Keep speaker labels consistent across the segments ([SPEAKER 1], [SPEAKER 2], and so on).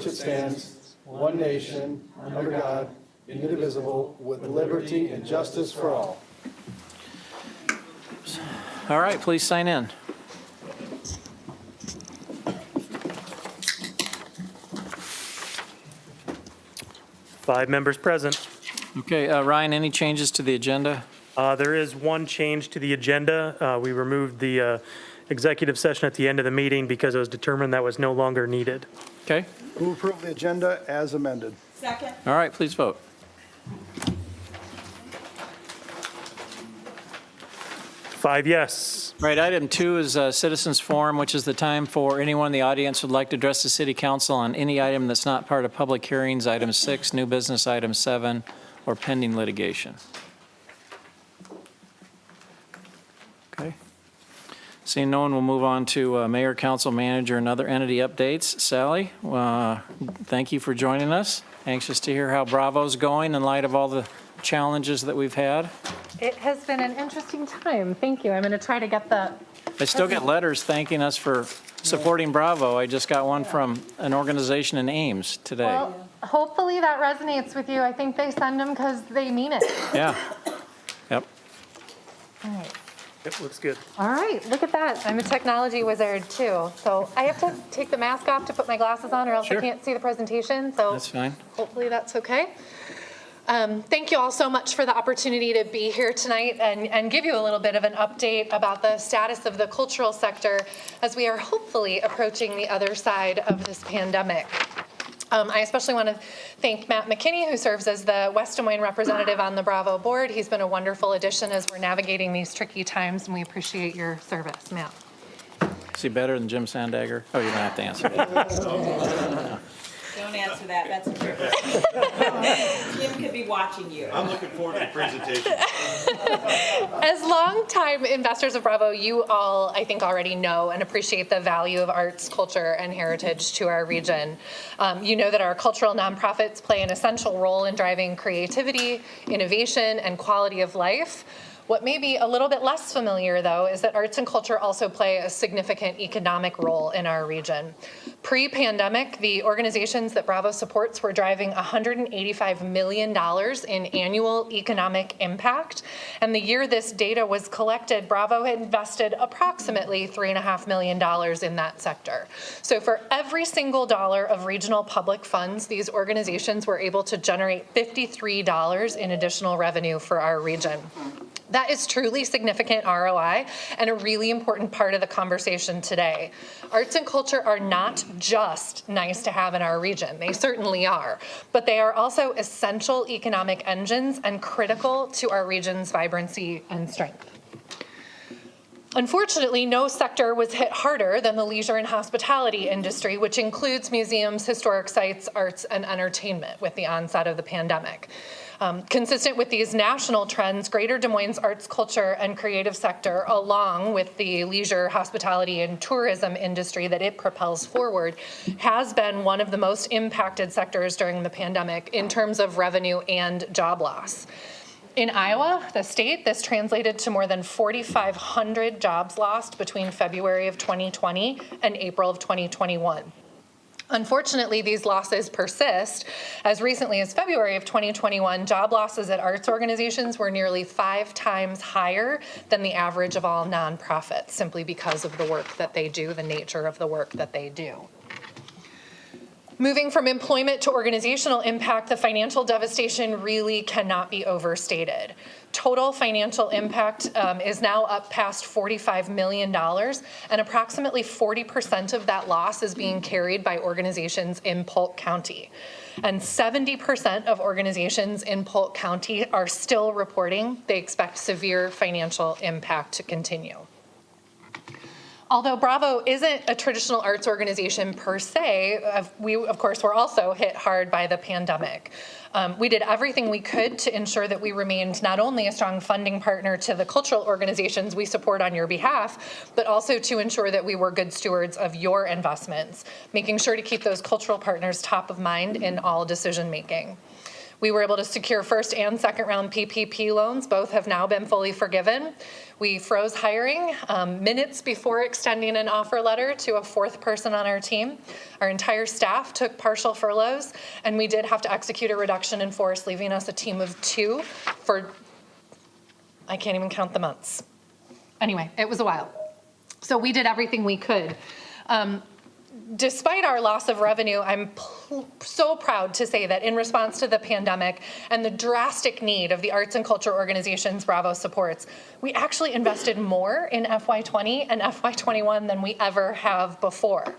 [SPEAKER 1] which it stands, one nation, under God, indivisible, with liberty and justice for all.
[SPEAKER 2] All right, please sign in.
[SPEAKER 3] Five members present.
[SPEAKER 2] Okay, Ryan, any changes to the agenda?
[SPEAKER 3] There is one change to the agenda. We removed the executive session at the end of the meeting because it was determined that was no longer needed.
[SPEAKER 2] Okay,
[SPEAKER 1] Who approve the agenda as amended?
[SPEAKER 4] Second.
[SPEAKER 2] all right, please vote.
[SPEAKER 3] Five yes.
[SPEAKER 2] All right, item 2 is citizens forum, which is the time for anyone in the audience who would like to address the city council on any item that's not part of public hearings, item 6, new business, item 7, or pending litigation. Okay. Seeing no one, we'll move on to mayor, council manager, and other entity updates. Sally, thank you for joining us. Anxious to hear how Bravo's going in light of all the challenges that we've had.
[SPEAKER 5] It has been an interesting time. Thank you. I'm going to try to get the.
[SPEAKER 2] I still get letters thanking us for supporting Bravo. I just got one from an organization in Ames today.
[SPEAKER 5] Well, hopefully that resonates with you. I think they send them because they mean it.
[SPEAKER 2] Yeah. Yep.
[SPEAKER 5] All right.
[SPEAKER 3] Yep, looks good.
[SPEAKER 5] All right. Look at that. I'm a technology wizard too. So I have to take the mask off to put my glasses on or else
[SPEAKER 2] Sure.
[SPEAKER 5] I can't see the presentation. So
[SPEAKER 2] That's fine.
[SPEAKER 5] hopefully that's okay. Thank you all so much for the opportunity to be here tonight and give you a little bit of an update about the status of the cultural sector as we are hopefully approaching the other side of this pandemic. I especially want to thank Matt McKinney, who serves as the West Des Moines representative on the Bravo board. He's been a wonderful addition as we're navigating these tricky times, and we appreciate your service, Matt.
[SPEAKER 2] Is he better than Jim Sandager? Oh, you don't have to answer that.
[SPEAKER 4] Don't answer that, that's a trick. Jim could be watching you.
[SPEAKER 6] I'm looking forward to the presentation.
[SPEAKER 5] As longtime investors of Bravo, you all, I think, already know and appreciate the value of arts, culture, and heritage to our region. You know that our cultural nonprofits play an essential role in driving creativity, innovation, and quality of life. What may be a little bit less familiar, though, is that arts and culture also play a significant economic role in our region. Pre-pandemic, the organizations that Bravo supports were driving $185 million in annual economic impact. And the year this data was collected, Bravo had invested approximately $3.5 million in that sector. So for every single dollar of regional public funds, these organizations were able to generate $53 in additional revenue for our region. That is truly significant ROI and a really important part of the conversation today. Arts and culture are not just nice to have in our region. They certainly are, but they are also essential economic engines and critical to our region's vibrancy and strength. Unfortunately, no sector was hit harder than the leisure and hospitality industry, which includes museums, historic sites, arts, and entertainment with the onset of the pandemic. Consistent with these national trends, Greater Des Moines arts, culture, and creative sector, along with the leisure, hospitality, and tourism industry that it propels forward, has been one of the most impacted sectors during the pandemic in terms of revenue and job loss. In Iowa, the state, this translated to more than 4,500 jobs lost between February of 2020 and April of 2021. Unfortunately, these losses persist. As recently as February of 2021, job losses at arts organizations were nearly 5 times higher than the average of all nonprofits, simply because of the work that they do, the nature of the work that they do. Moving from employment to organizational impact, the financial devastation really cannot be overstated. Total financial impact is now up past $45 million, and approximately 40% of that loss is being carried by organizations in Polk County. And 70% of organizations in Polk County are still reporting they expect severe financial impact to continue. Although Bravo isn't a traditional arts organization per se, we, of course, were also hit hard by the pandemic. We did everything we could to ensure that we remained not only a strong funding partner to the cultural organizations we support on your behalf, but also to ensure that we were good stewards of your investments, making sure to keep those cultural partners top of mind in all decision making. We were able to secure first and second round PPP loans. Both have now been fully forgiven. We froze hiring minutes before extending an offer letter to a fourth person on our team. Our entire staff took partial furloughs, and we did have to execute a reduction in force, leaving us a team of 2 for, I can't even count the months. Anyway, it was a while. So we did everything we could. Despite our loss of revenue, I'm so proud to say that in response to the pandemic and the drastic need of the arts and culture organizations Bravo supports, we actually invested more in FY20 and FY21 than we ever have before.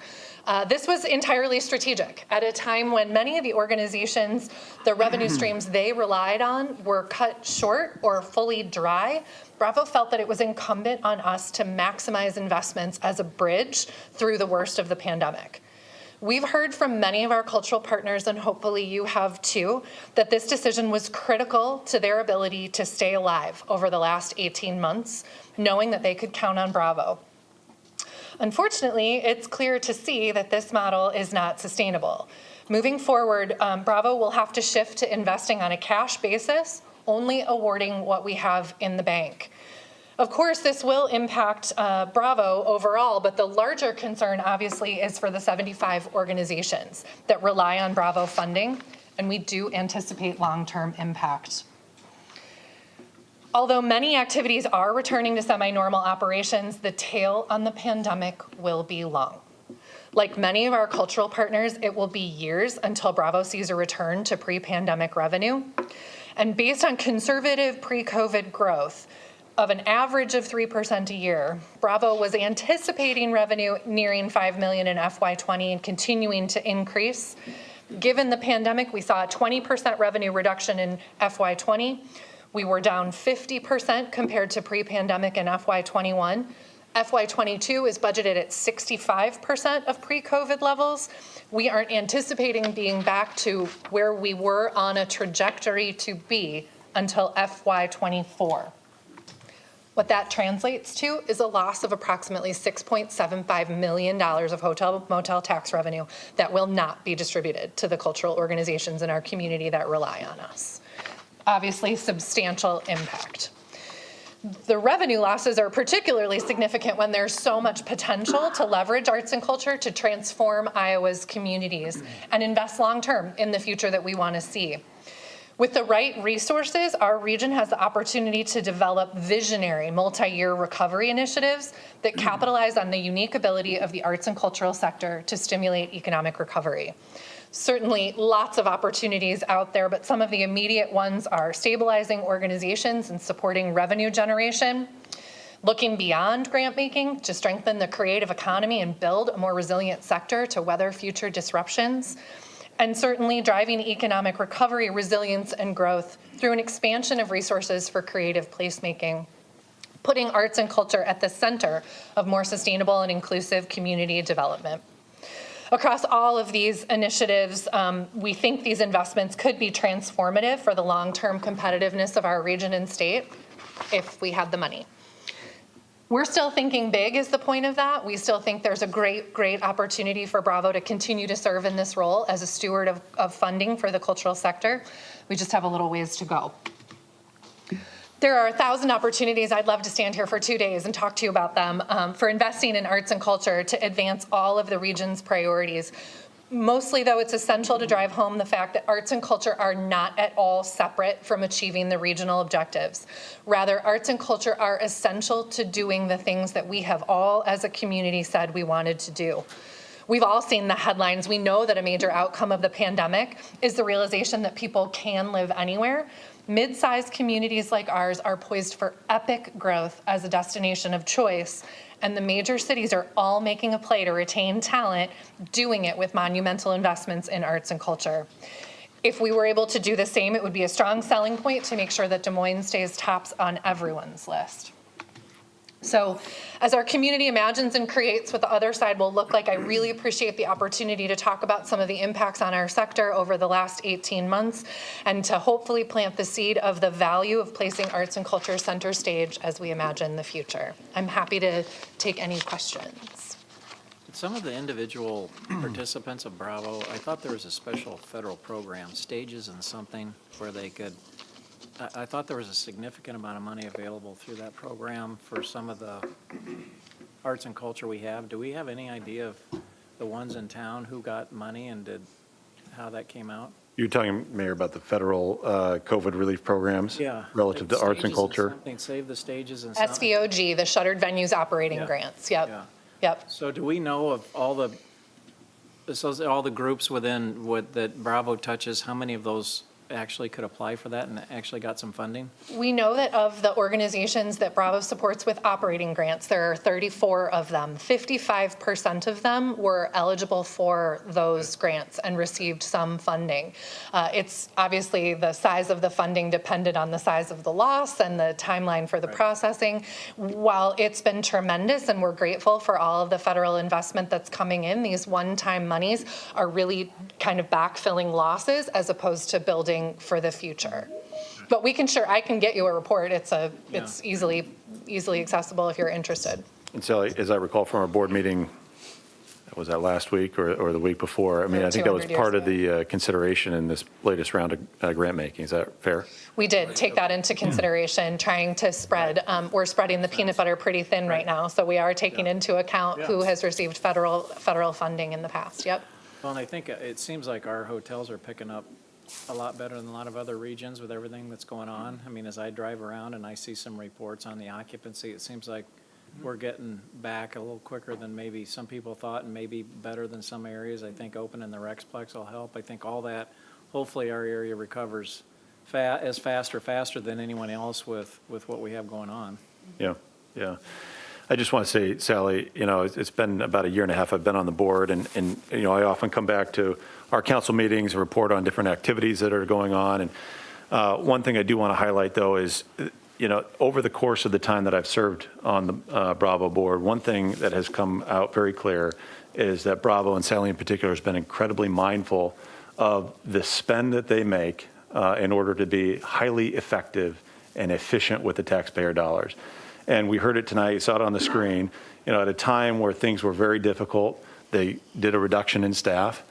[SPEAKER 5] This was entirely strategic. At a time when many of the organizations, the revenue streams they relied on were cut short or fully dry, Bravo felt that it was incumbent on us to maximize investments as a bridge through the worst of the pandemic. We've heard from many of our cultural partners, and hopefully you have too, that this decision was critical to their ability to stay alive over the last 18 months, knowing that they could count on Bravo. Unfortunately, it's clear to see that this model is not sustainable. Moving forward, Bravo will have to shift to investing on a cash basis, only awarding what we have in the bank. Of course, this will impact Bravo overall, but the larger concern obviously is for the 75 organizations that rely on Bravo funding, and we do anticipate long-term impact. Although many activities are returning to semi-normal operations, the tail on the pandemic will be long. Like many of our cultural partners, it will be years until Bravo sees a return to pre-pandemic revenue. And based on conservative pre-COVID growth of an average of 3% a year, Bravo was anticipating revenue nearing $5 million in FY20 and continuing to increase. Given the pandemic, we saw a 20% revenue reduction in FY20. We were down 50% compared to pre-pandemic in FY21. FY22 is budgeted at 65% of pre-COVID levels. We aren't anticipating being back to where we were on a trajectory to be until FY24. What that translates to is a loss of approximately $6.75 million of hotel motel tax revenue that will not be distributed to the cultural organizations in our community that rely on us. Obviously, substantial impact. The revenue losses are particularly significant when there's so much potential to leverage arts and culture to transform Iowa's communities and invest long-term in the future that we want to see. With the right resources, our region has the opportunity to develop visionary multi-year recovery initiatives that capitalize on the unique ability of the arts and cultural sector to stimulate economic recovery. Certainly lots of opportunities out there, but some of the immediate ones are stabilizing organizations and supporting revenue generation, looking beyond grant making to strengthen the creative economy and build a more resilient sector to weather future disruptions, and certainly driving economic recovery, resilience, and growth through an expansion of resources for creative placemaking, putting arts and culture at the center of more sustainable and inclusive community development. Across all of these initiatives, we think these investments could be transformative for the long-term competitiveness of our region and state if we had the money. We're still thinking big is the point of that. We still think there's a great opportunity for Bravo to continue to serve in this role as a steward of funding for the cultural sector. We just have a little ways to go. There are 1,000 opportunities. I'd love to stand here for 2 days and talk to you about them for investing in arts and culture to advance all of the region's priorities. Mostly, though, it's essential to drive home the fact that arts and culture are not at all separate from achieving the regional objectives. Rather, arts and culture are essential to doing the things that we have all as a community said we wanted to do. We've all seen the headlines. We know that a major outcome of the pandemic is the realization that people can live anywhere. Mid-sized communities like ours are poised for epic growth as a destination of choice, and the major cities are all making a play to retain talent, doing it with monumental investments in arts and culture. If we were able to do the same, it would be a strong selling point to make sure that Des Moines stays tops on everyone's list. So as our community imagines and creates what the other side will look like, I really appreciate the opportunity to talk about some of the impacts on our sector over the last 18 months and to hopefully plant the seed of the value of placing arts and culture center stage as we imagine the future. I'm happy to take any questions.
[SPEAKER 2] some of the individual participants of Bravo, I thought there was a special federal program, Stages and something, where they could, I thought there was a significant amount of money available through that program for some of the arts and culture we have. Do we have any idea of the ones in town who got money and how that came out?
[SPEAKER 6] You're talking, Mayor, about the federal COVID relief programs?
[SPEAKER 2] Yeah.
[SPEAKER 6] Relative to arts and culture?
[SPEAKER 2] Something, Save the Stages and something.
[SPEAKER 5] SVOG, the Shuttered Venues Operating
[SPEAKER 2] Yeah.
[SPEAKER 5] Grants,
[SPEAKER 2] Yeah.
[SPEAKER 5] yep.
[SPEAKER 2] So do we know of all the groups within that Bravo touches, how many of those actually could apply for that and actually got some funding?
[SPEAKER 5] We know that of the organizations that Bravo supports with operating grants, there are 34 of them. 55% of them were eligible for those grants and received some funding. It's obviously the size of the funding depended on the size of the loss and the timeline for the processing. While it's been tremendous and we're grateful for all of the federal investment that's coming in, these one-time monies are really kind of backfilling losses as opposed to building for the future. But I can get you a report. It's easily accessible if you're interested.
[SPEAKER 6] And Sally, as I recall from our board meeting, was that last week or the week before? I mean, I think that was
[SPEAKER 5] 200
[SPEAKER 6] part of
[SPEAKER 5] years
[SPEAKER 6] the consideration in this latest round of grant making. Is that fair?
[SPEAKER 5] We did take that into consideration, trying to spread. We're spreading the peanut butter pretty thin right now, so we are taking into account who has received federal funding in the past. Yep.
[SPEAKER 2] Well, and I think it seems like our hotels are picking up a lot better than a lot of other regions with everything that's going on. I mean, as I drive around and I see some reports on the occupancy, it seems like we're getting back a little quicker than maybe some people thought and maybe better than some areas. I think opening the Rexplex will help. I think all that, hopefully our area recovers faster than anyone else with what we have going on.
[SPEAKER 6] Yeah, yeah. I just want to say, Sally, it's been about a year and a half I've been on the board, and I often come back to our council meetings and report on different activities that are going on. And one thing I do want to highlight, though, is, over the course of the time that I've served on the Bravo board, one thing that has come out very clear is that Bravo, and Sally in particular, has been incredibly mindful of the spend that they make in order to be highly effective and efficient with the taxpayer dollars. And we heard it tonight, you saw it on the screen, at a time where things were very difficult, they did a reduction in staff.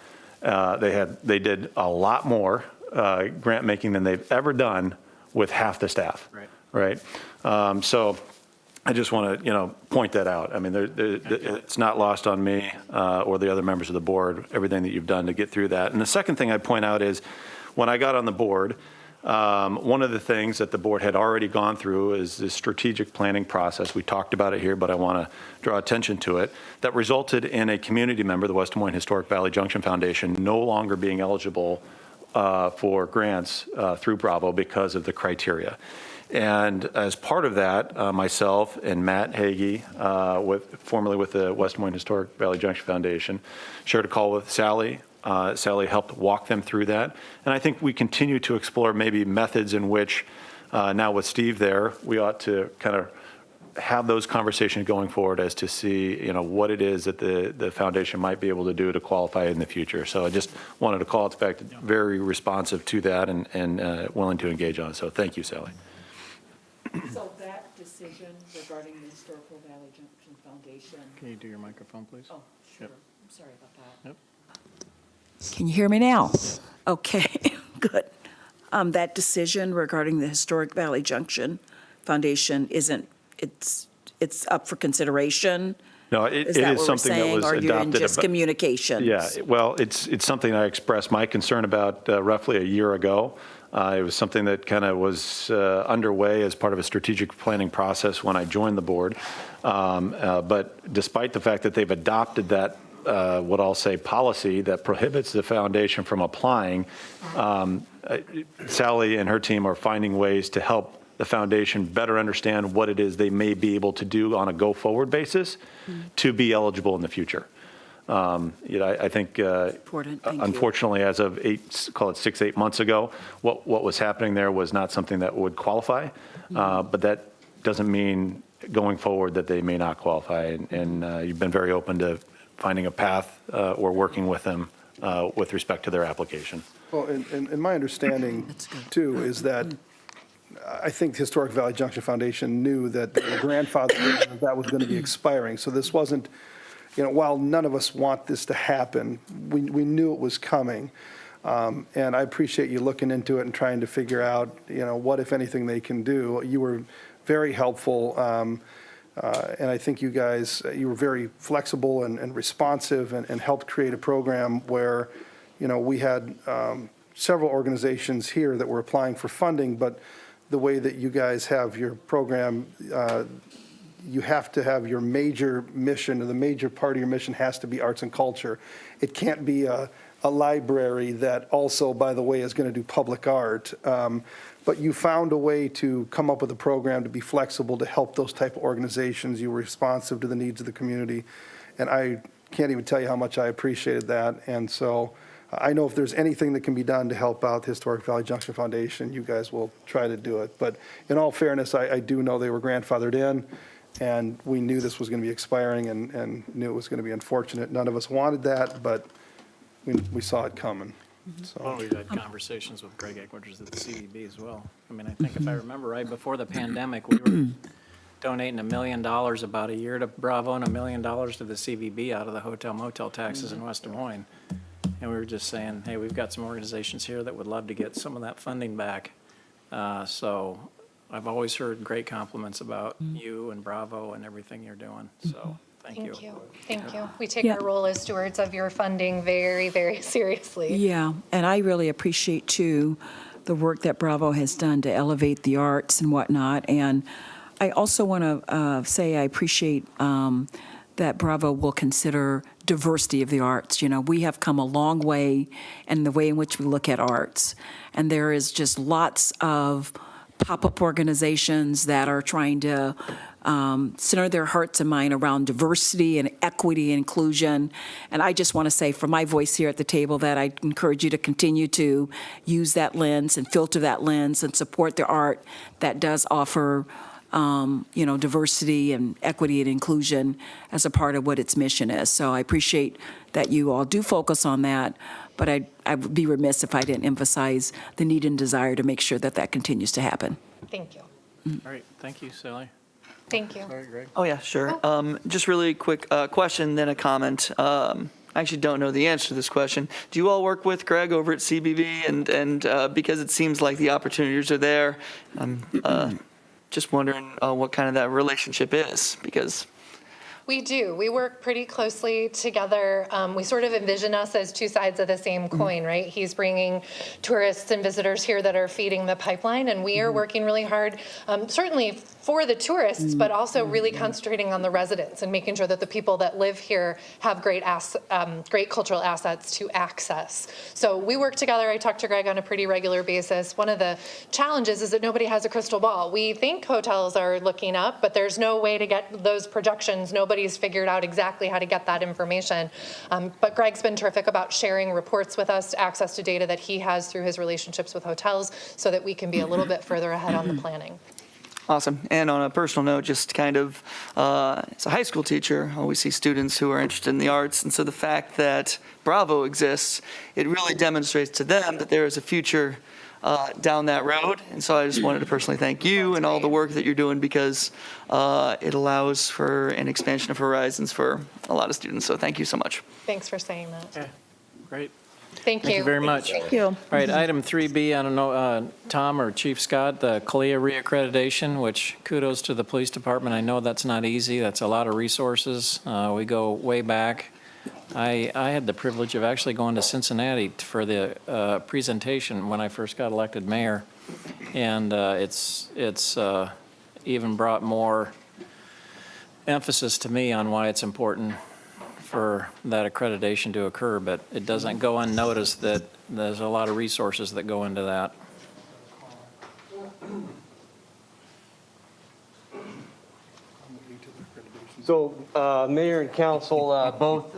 [SPEAKER 6] They did a lot more grant making than they've ever done with half the staff. Right. So I just want to, point that out. I mean, it's not lost on me or the other members of the board, everything that you've done to get through that. And the second thing I'd point out is when I got on the board, one of the things that the board had already gone through is the strategic planning process. We talked about it here, but I want to draw attention to it. That resulted in a community member, the West Des Moines Historic Valley Junction Foundation, no longer being eligible for grants through Bravo because of the criteria. And as part of that, myself and Matt Hagee, formerly with the West Des Moines Historic Valley Junction Foundation, shared a call with Sally. Sally helped walk them through that. And I think we continue to explore maybe methods in which, now with Steve there, we ought to kind of have those conversations going forward as to see, what it is that the foundation might be able to do to qualify in the future. So I just wanted to call it back, very responsive to that and willing to engage on it. So thank you, Sally.
[SPEAKER 7] So that decision regarding the Historical Valley Junction Foundation.
[SPEAKER 2] Can you do your microphone, please?
[SPEAKER 7] Oh, sure.
[SPEAKER 2] Yep.
[SPEAKER 7] I'm sorry about that.
[SPEAKER 2] Yep.
[SPEAKER 7] Can you hear me now? Okay, good. That decision regarding the Historic Valley Junction Foundation it's up for consideration?
[SPEAKER 6] No, it
[SPEAKER 7] Is that
[SPEAKER 6] is
[SPEAKER 7] what we're
[SPEAKER 6] something that
[SPEAKER 7] saying,
[SPEAKER 6] was
[SPEAKER 7] or you're in
[SPEAKER 6] adopted.
[SPEAKER 7] just communications?
[SPEAKER 6] Yeah, well, it's something I expressed my concern about roughly a year ago. It was something that kind of was underway as part of a strategic planning process when I joined the board. But despite the fact that they've adopted that, what I'll say, policy that prohibits the foundation from applying, Sally and her team are finding ways to help the foundation better understand what it is they may be able to do on a go-forward basis to be eligible in the future. I think,
[SPEAKER 7] Important. Thank you.
[SPEAKER 6] unfortunately, as of 6-8 months ago, what was happening there was not something that would qualify, but that doesn't mean going forward that they may not qualify. And you've been very open to finding a path or working with them with respect to their application.
[SPEAKER 1] Well, and my understanding, too, is that I think Historic Valley Junction Foundation knew that the grandfather that was going to be expiring. So this wasn't, while none of us want this to happen, we knew it was coming. And I appreciate you looking into it and trying to figure out, what, if anything, they can do. You were very helpful, and I think you guys, you were very flexible and responsive and helped create a program where, we had several organizations here that were applying for funding, but the way that you guys have your program, you have to have your major mission, or the major part of your mission has to be arts and culture. It can't be a library that also, by the way, is going to do public art. But you found a way to come up with a program to be flexible, to help those type of organizations. You were responsive to the needs of the community. And I can't even tell you how much I appreciated that. And so I know if there's anything that can be done to help out the Historic Valley Junction Foundation, you guys will try to do it. But in all fairness, I do know they were grandfathered in, and we knew this was going to be expiring and knew it was going to be unfortunate. None of us wanted that, but we saw it coming.
[SPEAKER 2] Well,
[SPEAKER 1] So,
[SPEAKER 2] we've had conversations with Greg Edwards at the CVB as well. I mean, I think if I remember right, before the pandemic, we were donating $1 million about a year to Bravo and $1 million to the CVB out of the hotel motel taxes in West Des Moines. And we were just saying, hey, we've got some organizations here that would love to get some of that funding back. So I've always heard great compliments about you and Bravo and everything you're doing. So thank you.
[SPEAKER 5] Thank you. We take
[SPEAKER 7] Yeah.
[SPEAKER 5] our role as stewards of your funding very, very seriously.
[SPEAKER 7] Yeah, and I really appreciate, too, the work that Bravo has done to elevate the arts and whatnot. And I also want to say I appreciate that Bravo will consider diversity of the arts. We have come a long way in the way in which we look at arts. And there is just lots of pop-up organizations that are trying to center their hearts and mind around diversity and equity and inclusion. And I just want to say from my voice here at the table that I encourage you to continue to use that lens and filter that lens and support the art that does offer diversity and equity and inclusion as a part of what its mission is. So I appreciate that you all do focus on that, but I would be remiss if I didn't emphasize the need and desire to make sure that that continues to happen.
[SPEAKER 5] Thank you.
[SPEAKER 2] All right, thank you, Sally.
[SPEAKER 5] Thank you.
[SPEAKER 2] All right, Greg.
[SPEAKER 8] Oh, yeah, sure. Just really quick question, then a comment. I actually don't know the answer to this question. Do you all work with Greg over at CBB? And because it seems like the opportunities are there, I'm just wondering what kind of that relationship is, because
[SPEAKER 5] We do. We work pretty closely together. We sort of envision us as two sides of the same coin, right? He's bringing tourists and visitors here that are feeding the pipeline, and we are working really hard, certainly for the tourists, but also really concentrating on the residents and making sure that the people that live here have great cultural assets to access. So we work together. I talk to Greg on a pretty regular basis. One of the challenges is that nobody has a crystal ball. We think hotels are looking up, but there's no way to get those projections. Nobody's figured out exactly how to get that information. But Greg's been terrific about sharing reports with us, access to data that he has through his relationships with hotels, so that we can be a little bit further ahead on the planning.
[SPEAKER 8] awesome. And on a personal note, just kind of, as a high school teacher, I always see students who are interested in the arts. And so the fact that Bravo exists, it really demonstrates to them that there is a future down that road. And so I just wanted to personally thank you and all the work that you're doing, because it allows for an expansion of horizons for a lot of students. So thank you so much.
[SPEAKER 5] Thanks for saying that.
[SPEAKER 2] Okay, great.
[SPEAKER 5] Thank you.
[SPEAKER 2] Thank you very much.
[SPEAKER 7] Thank you.
[SPEAKER 2] All right, item 3B, I don't know, Tom or Chief Scott, the CALEA reaccreditation, which kudos to the police department. I know that's not easy. That's a lot of resources. We go way back. I had the privilege of actually going to Cincinnati for the presentation when I first got elected mayor. And it's even brought more emphasis to me on why it's important for that accreditation to occur, but it doesn't go unnoticed that there's a lot of resources that go into that.
[SPEAKER 9] So, Mayor and Council, both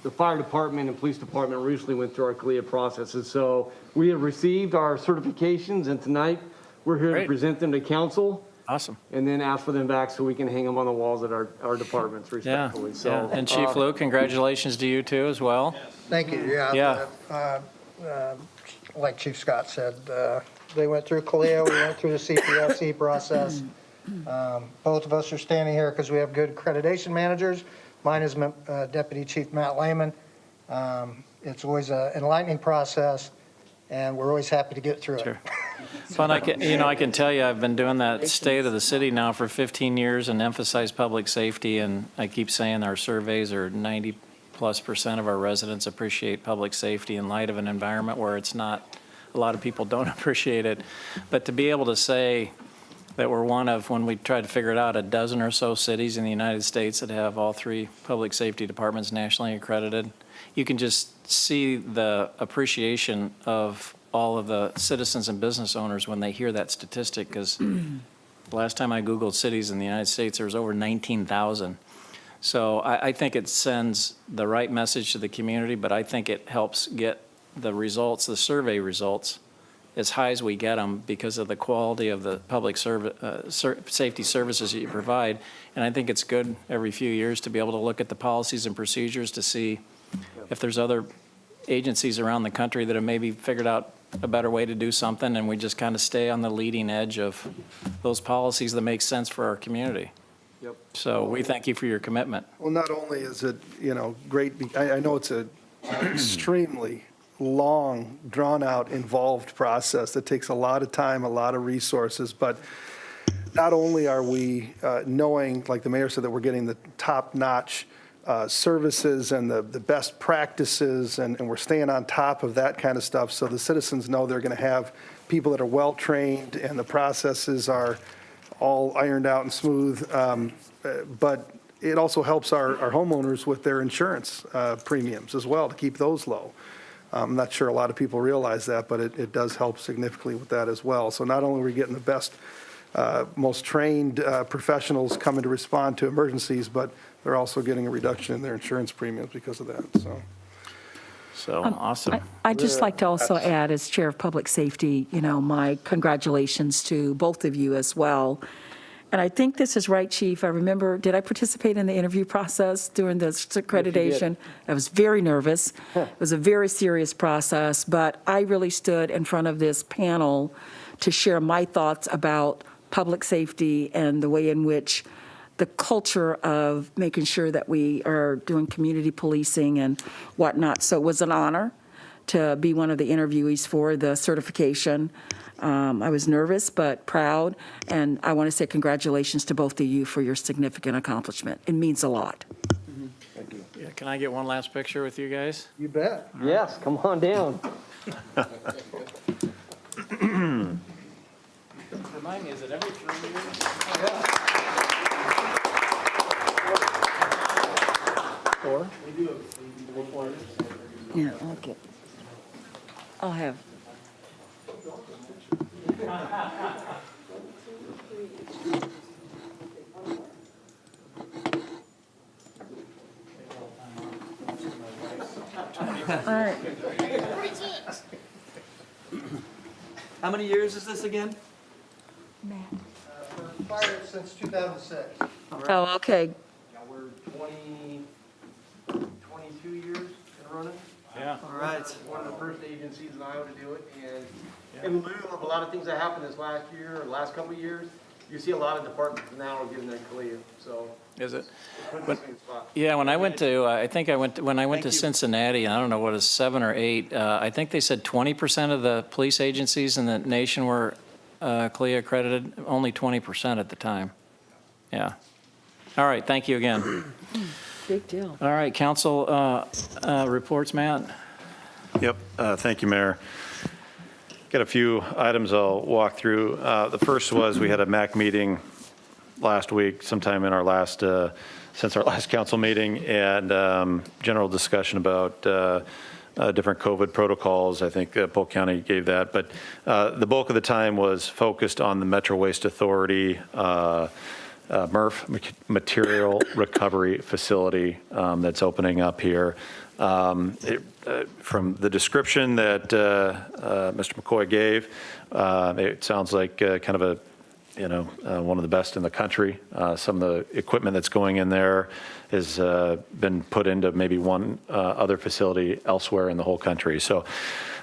[SPEAKER 9] the Fire Department and Police Department recently went through our CALEA processes. So we have received our certifications, and tonight we're here
[SPEAKER 2] Great.
[SPEAKER 9] to present them to Council
[SPEAKER 2] Awesome.
[SPEAKER 9] and then ask for them back so we can hang them on the walls at our departments
[SPEAKER 2] Yeah.
[SPEAKER 9] respectfully.
[SPEAKER 2] Yeah.
[SPEAKER 9] So,
[SPEAKER 2] And Chief Lou, congratulations to you too as well.
[SPEAKER 10] Thank you,
[SPEAKER 2] Yeah.
[SPEAKER 10] Like Chief Scott said, they went through CALEA, we went through the CPSC process. Both of us are standing here because we have good accreditation managers. Mine is Deputy Chief Matt Lehman. It's always an enlightening process, and we're always happy to get through it.
[SPEAKER 2] Sure. But I can tell you, I've been doing that state of the city now for 15 years and emphasize public safety, and I keep saying our surveys are 90+% of our residents appreciate public safety in light of an environment where it's not, a lot of people don't appreciate it. But to be able to say that we're one of, when we tried to figure it out, a dozen or so cities in the United States that have all 3 public safety departments nationally accredited, you can just see the appreciation of all of the citizens and business owners when they hear that statistic, because the last time I Googled cities in the United States, there was over 19,000. So I think it sends the right message to the community, but I think it helps get the results, the survey results, as high as we get them because of the quality of the public safety services that you provide. And I think it's good every few years to be able to look at the policies and procedures to see if there's other agencies around the country that have maybe figured out a better way to do something, and we just kind of stay on the leading edge of those policies that make sense for our community.
[SPEAKER 9] Yep.
[SPEAKER 2] So we thank you for your commitment.
[SPEAKER 1] Well, not only is it, great, I know it's an extremely long, drawn-out, involved process that takes a lot of time, a lot of resources, but not only are we knowing, like the mayor said, that we're getting the top-notch services and the best practices, and we're staying on top of that kind of stuff, so the citizens know they're going to have people that are well-trained and the processes are all ironed out and smooth, but it also helps our homeowners with their insurance premiums as well, to keep those low. I'm not sure a lot of people realize that, but it does help significantly with that as well. So not only are we getting the best, most trained professionals coming to respond to emergencies, but they're also getting a reduction in their insurance premiums because of that, so.
[SPEAKER 2] So, awesome.
[SPEAKER 7] I'd just like to also add, as Chair of Public Safety, my congratulations to both of you as well. And I think this is right, Chief. I remember, did I participate in the interview process during the accreditation? I was very nervous. It was a very serious process, but I really stood in front of this panel to share my thoughts about public safety and the way in which the culture of making sure that we are doing community policing and whatnot. So it was an honor to be one of the interviewees for the certification. I was nervous but proud, and I want to say congratulations to both of you for your significant accomplishment. It means a lot.
[SPEAKER 2] Yeah, can I get one last picture with you guys?
[SPEAKER 10] You bet.
[SPEAKER 9] Yes, come on down.
[SPEAKER 2] Remind me, is it every 3 years? 4?
[SPEAKER 7] Yeah, I'll have. All right.
[SPEAKER 8] How many years is this again?
[SPEAKER 10] Fired since 2006.
[SPEAKER 7] Oh, okay.
[SPEAKER 9] Yeah, we're 22 years in running.
[SPEAKER 2] Yeah.
[SPEAKER 8] All right.
[SPEAKER 9] One of the first agencies in Iowa to do it, and in lieu of a lot of things that happened this last year or last couple of years, you see a lot of departments now are getting their CLIA, so.
[SPEAKER 2] Is it?
[SPEAKER 9] Put in the same spot.
[SPEAKER 2] Yeah, when I went to, when I went to Cincinnati, I don't know what it was, 7 or 8, I think they said 20% of the police agencies in the nation were CLIA accredited, only 20% at the time. Yeah. All right, thank you again.
[SPEAKER 7] Big deal.
[SPEAKER 2] All right, council reports, Matt?
[SPEAKER 6] Yep, thank you, Mayor. Got a few items I'll walk through. The first was we had a MAC meeting last week, sometime in our last, since our last council meeting, and general discussion about different COVID protocols. I think Polk County gave that, but the bulk of the time was focused on the Metro Waste Authority Murph Material Recovery Facility that's opening up here. From the description that Mr. McCoy gave, it sounds like kind of one of the best in the country. Some of the equipment that's going in there has been put into maybe one other facility elsewhere in the whole country. So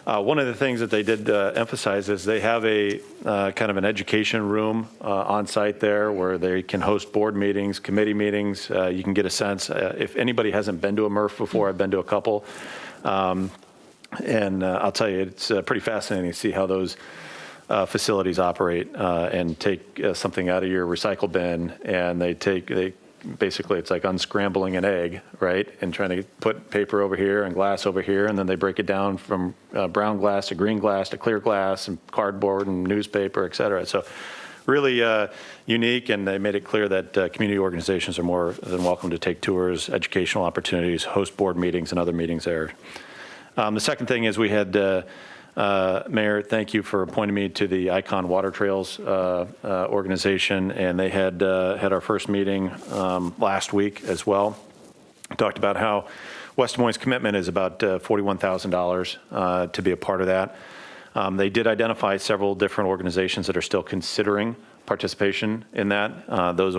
[SPEAKER 6] one of the things that they did emphasize is they have a kind of an education room on site there where they can host board meetings, committee meetings. You can get a sense. If anybody hasn't been to a Murph before, I've been to a couple. And I'll tell you, it's pretty fascinating to see how those facilities operate and take something out of your recycle bin, and they basically, it's like unscrambling an egg, right? And trying to put paper over here and glass over here, and then they break it down from brown glass to green glass to clear glass and cardboard and newspaper, et cetera. So really unique, and they made it clear that community organizations are more than welcome to take tours, educational opportunities, host board meetings and other meetings there. The second thing is we had, Mayor, thank you for appointing me to the Icon Water Trails organization, and they had our first meeting last week as well. Talked about how West Des Moines' commitment is about $41,000 to be a part of that. They did identify several different organizations that are still considering participation in that. Those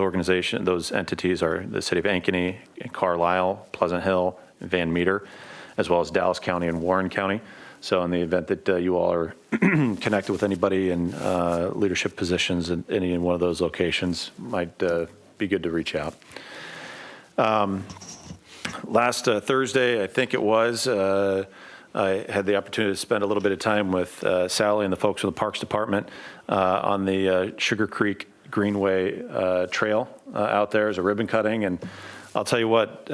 [SPEAKER 6] entities are the City of Ankeny, Carlisle, Pleasant Hill, Van Meter, as well as Dallas County and Warren County. So in the event that you all are connected with anybody in leadership positions in any one of those locations, might be good to reach out. Last Thursday, I think it was, I had the opportunity to spend a little bit of time with Sally and the folks from the Parks Department on the Sugar Creek Greenway Trail out there as a ribbon cutting. And I'll tell you what,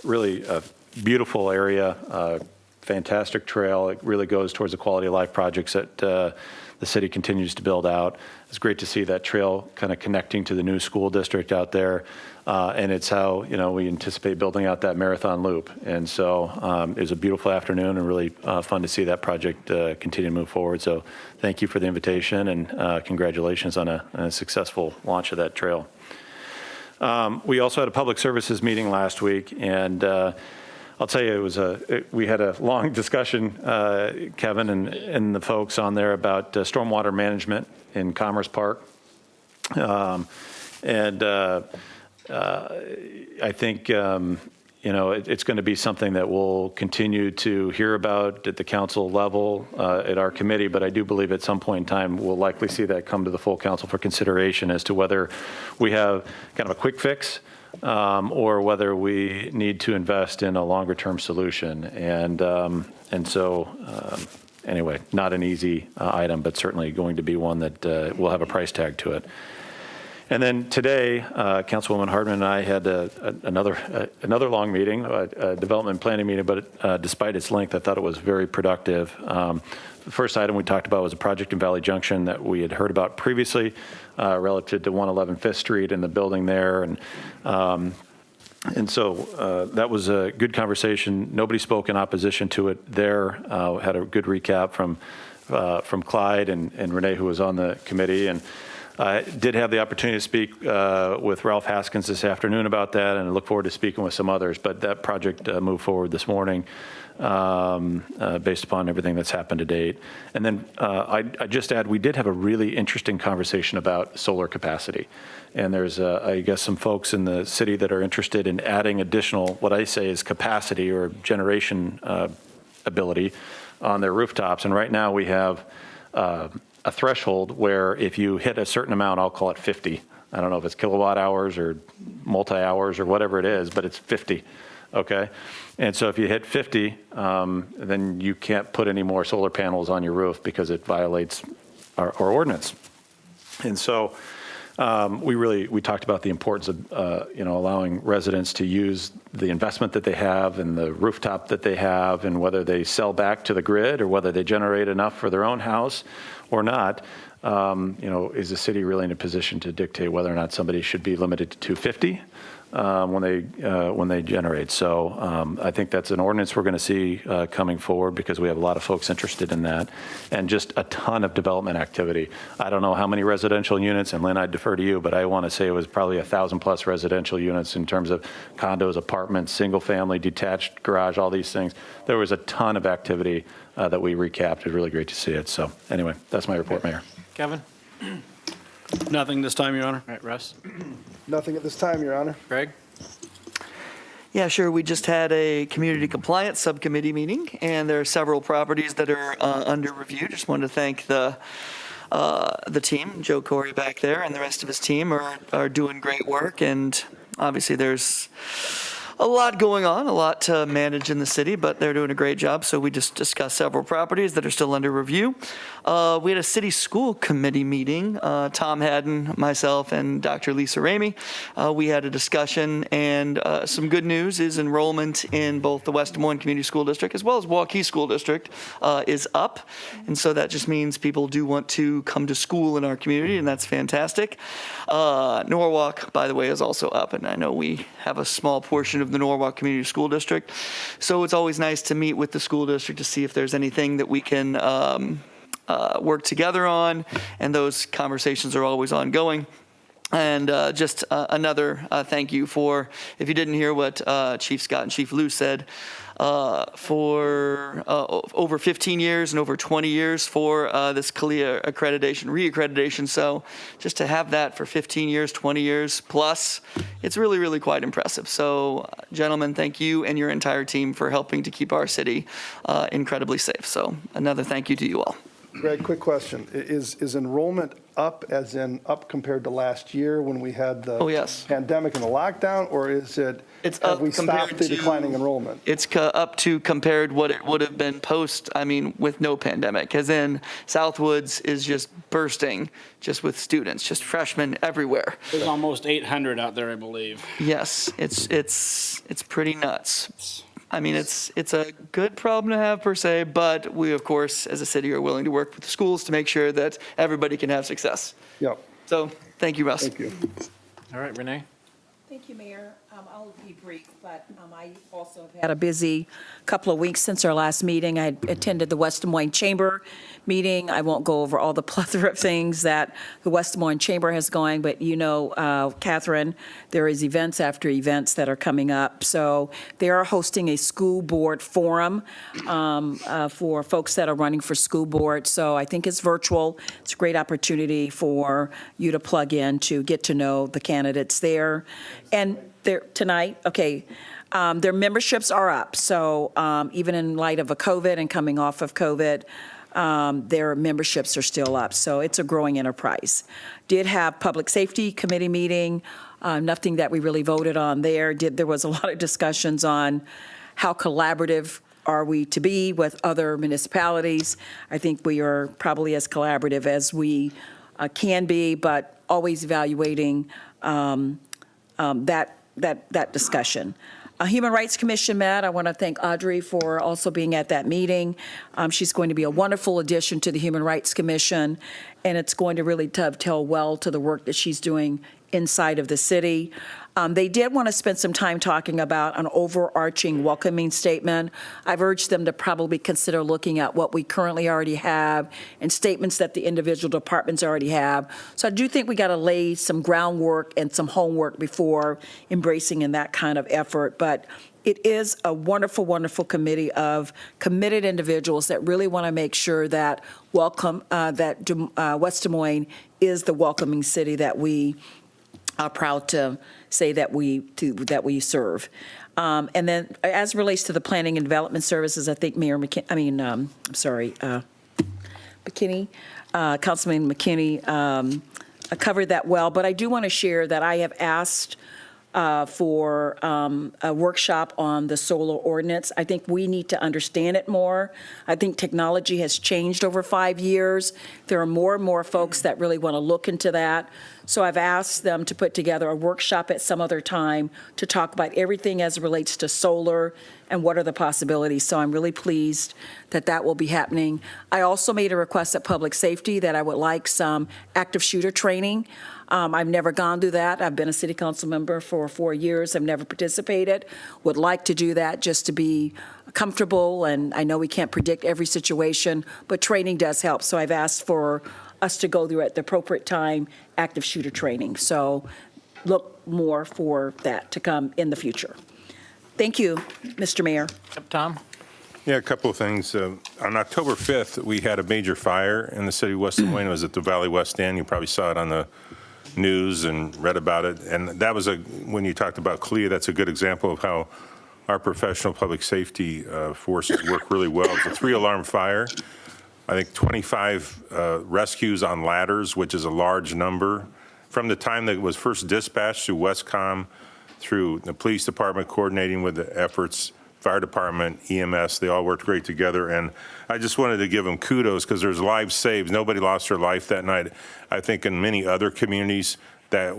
[SPEAKER 6] really a beautiful area, fantastic trail. It really goes towards the quality of life projects that the city continues to build out. It's great to see that trail kind of connecting to the new school district out there. And it's how, we anticipate building out that marathon loop. And so it was a beautiful afternoon and really fun to see that project continue to move forward. So thank you for the invitation, and congratulations on a successful launch of that trail. We also had a public services meeting last week, and I'll tell you, we had a long discussion, Kevin and the folks on there, about stormwater management in Commerce Park. I think, it's going to be something that we'll continue to hear about at the council level, at our committee, but I do believe at some point in time, we'll likely see that come to the full council for consideration as to whether we have kind of a quick fix or whether we need to invest in a longer term solution. And so anyway, not an easy item, but certainly going to be one that will have a price tag to it. And then today, Councilwoman Hartman and I had another long meeting, a development planning meeting, but despite its length, I thought it was very productive. The first item we talked about was a project in Valley Junction that we had heard about previously relative to 111 Fifth Street and the building there. And so that was a good conversation. Nobody spoke in opposition to it there. Had a good recap from Clyde and Renee, who was on the committee. And I did have the opportunity to speak with Ralph Haskins this afternoon about that, and I look forward to speaking with some others. But that project moved forward this morning based upon everything that's happened to date. And then I just add, we did have a really interesting conversation about solar capacity. And there's, I guess, some folks in the city that are interested in adding additional, what I say is capacity or generation ability on their rooftops. And right now we have a threshold where if you hit a certain amount, I'll call it 50. I don't know if it's kilowatt hours or multi-hours or whatever it is, but it's 50, okay? And so if you hit 50, then you can't put any more solar panels on your roof because it violates our ordinance. And so we talked about the importance of allowing residents to use the investment that they have and the rooftop that they have, and whether they sell back to the grid or whether they generate enough for their own house or not. Is the city really in a position to dictate whether or not somebody should be limited to 250 when they generate? So I think that's an ordinance we're going to see coming forward, because we have a lot of folks interested in that, and just a ton of development activity. I don't know how many residential units, and Lynn, I'd defer to you, but I want to say it was probably 1,000+ residential units in terms of condos, apartments, single family, detached garage, all these things. There was a ton of activity that we recapped. It was really great to see it. So anyway, that's my report, Mayor.
[SPEAKER 2] Kevin?
[SPEAKER 11] Nothing this time, Your Honor.
[SPEAKER 2] All right, Russ?
[SPEAKER 1] Nothing at this time, Your Honor.
[SPEAKER 2] Greg?
[SPEAKER 8] Yeah, sure. We just had a community compliance subcommittee meeting, and there are several properties that are under review. Just wanted to thank the team, Joe Corey back there, and the rest of his team are doing great work. And obviously, there's a lot going on, a lot to manage in the city, but they're doing a great job. So we just discussed several properties that are still under review. We had a city school committee meeting. Tom Haddon, myself, and Dr. Lisa Ramey. We had a discussion, and some good news is enrollment in both the West Des Moines Community School District as well as Waukee School District is up. And so that just means people do want to come to school in our community, and that's fantastic. Norwalk, by the way, is also up, and I know we have a small portion of the Norwalk Community School District. So it's always nice to meet with the school district to see if there's anything that we can work together on, and those conversations are always ongoing. And just another thank you for, if you didn't hear what Chief Scott and Chief Lou said, for over 15 years and over 20 years for this CALIA accreditation, reaccreditation. So just to have that for 15 years, 20 years plus, it's really, really quite impressive. So gentlemen, thank you and your entire team for helping to keep our city incredibly safe. So another thank you to you all.
[SPEAKER 1] Greg, quick question. Is enrollment up, as in up compared to last year when we had the pandemic and the lockdown, or is it,
[SPEAKER 8] It's
[SPEAKER 1] have
[SPEAKER 8] up
[SPEAKER 1] we stopped
[SPEAKER 8] compared
[SPEAKER 1] the
[SPEAKER 8] to-
[SPEAKER 1] declining enrollment?
[SPEAKER 8] It's up to compared what it would have been with no pandemic, as in Southwoods is just bursting just with students, just freshmen everywhere.
[SPEAKER 11] There's almost 800 out there, I believe.
[SPEAKER 8] Yes, it's pretty nuts. I mean, it's a good problem to have per se, but we, of course, as a city are willing to work with the schools to make sure that everybody can have success.
[SPEAKER 1] Yep.
[SPEAKER 8] So, thank you, Russ.
[SPEAKER 1] Thank you.
[SPEAKER 2] All right, Renee?
[SPEAKER 7] Thank you, Mayor. I'll be brief, but I also have had a busy couple of weeks since our last meeting. I attended the West Des Moines Chamber meeting. I won't go over all the plethora of things that the West Des Moines Chamber has going, but you know, Catherine, there is events after events that are coming up. So they are hosting a school board forum for folks that are running for school board. So I think it's virtual. It's a great opportunity for you to plug in to get to know the candidates there. And tonight, their memberships are up. So even in light of a COVID and coming off of COVID, their memberships are still up. So it's a growing enterprise. Did have Public Safety Committee meeting, nothing that we really voted on there. There was a lot of discussions on how collaborative are we to be with other municipalities. I think we are probably as collaborative as we can be, but always evaluating that discussion. Human Rights Commission met. I want to thank Audrey for also being at that meeting. She's going to be a wonderful addition to the Human Rights Commission, and it's going to really dovetail well to the work that she's doing inside of the city. They did want to spend some time talking about an overarching welcoming statement. I've urged them to probably consider looking at what we currently already have and statements that the individual departments already have. So I do think we got to lay some groundwork and some homework before embracing in that kind of effort. But it is a wonderful, wonderful committee of committed individuals that really want to make sure that West Des Moines is the welcoming city that we are proud to say that we serve. And then as it relates to the planning and development services, I think Councilman McKinney covered that well. But I do want to share that I have asked for a workshop on the solar ordinance. I think we need to understand it more. I think technology has changed over 5 years. There are more and more folks that really want to look into that. So I've asked them to put together a workshop at some other time to talk about everything as it relates to solar and what are the possibilities. So I'm really pleased that that will be happening. I also made a request at Public Safety that I would like some active shooter training. I've never gone through that. I've been a city council member for 4 years. I've never participated. Would like to do that just to be comfortable. And I know we can't predict every situation, but training does help. So I've asked for us to go through at the appropriate time active shooter training. So look more for that to come in the future. Thank you, Mr. Mayor.
[SPEAKER 2] Yep, Tom?
[SPEAKER 12] Yeah, a couple of things. On October 5th, we had a major fire in the city of West Des Moines. It was at the Valley West End. You probably saw it on the news and read about it. And that was when you talked about CLIA, that's a good example of how our professional public safety forces work really well. It's a 3-alarm fire. I think 25 rescues on ladders, which is a large number. From the time that it was first dispatched through Westcom, through the police department coordinating with the efforts, fire department, EMS, they all worked great together. And I just wanted to give them kudos because there's lives saved. Nobody lost their life that night. I think in many other communities that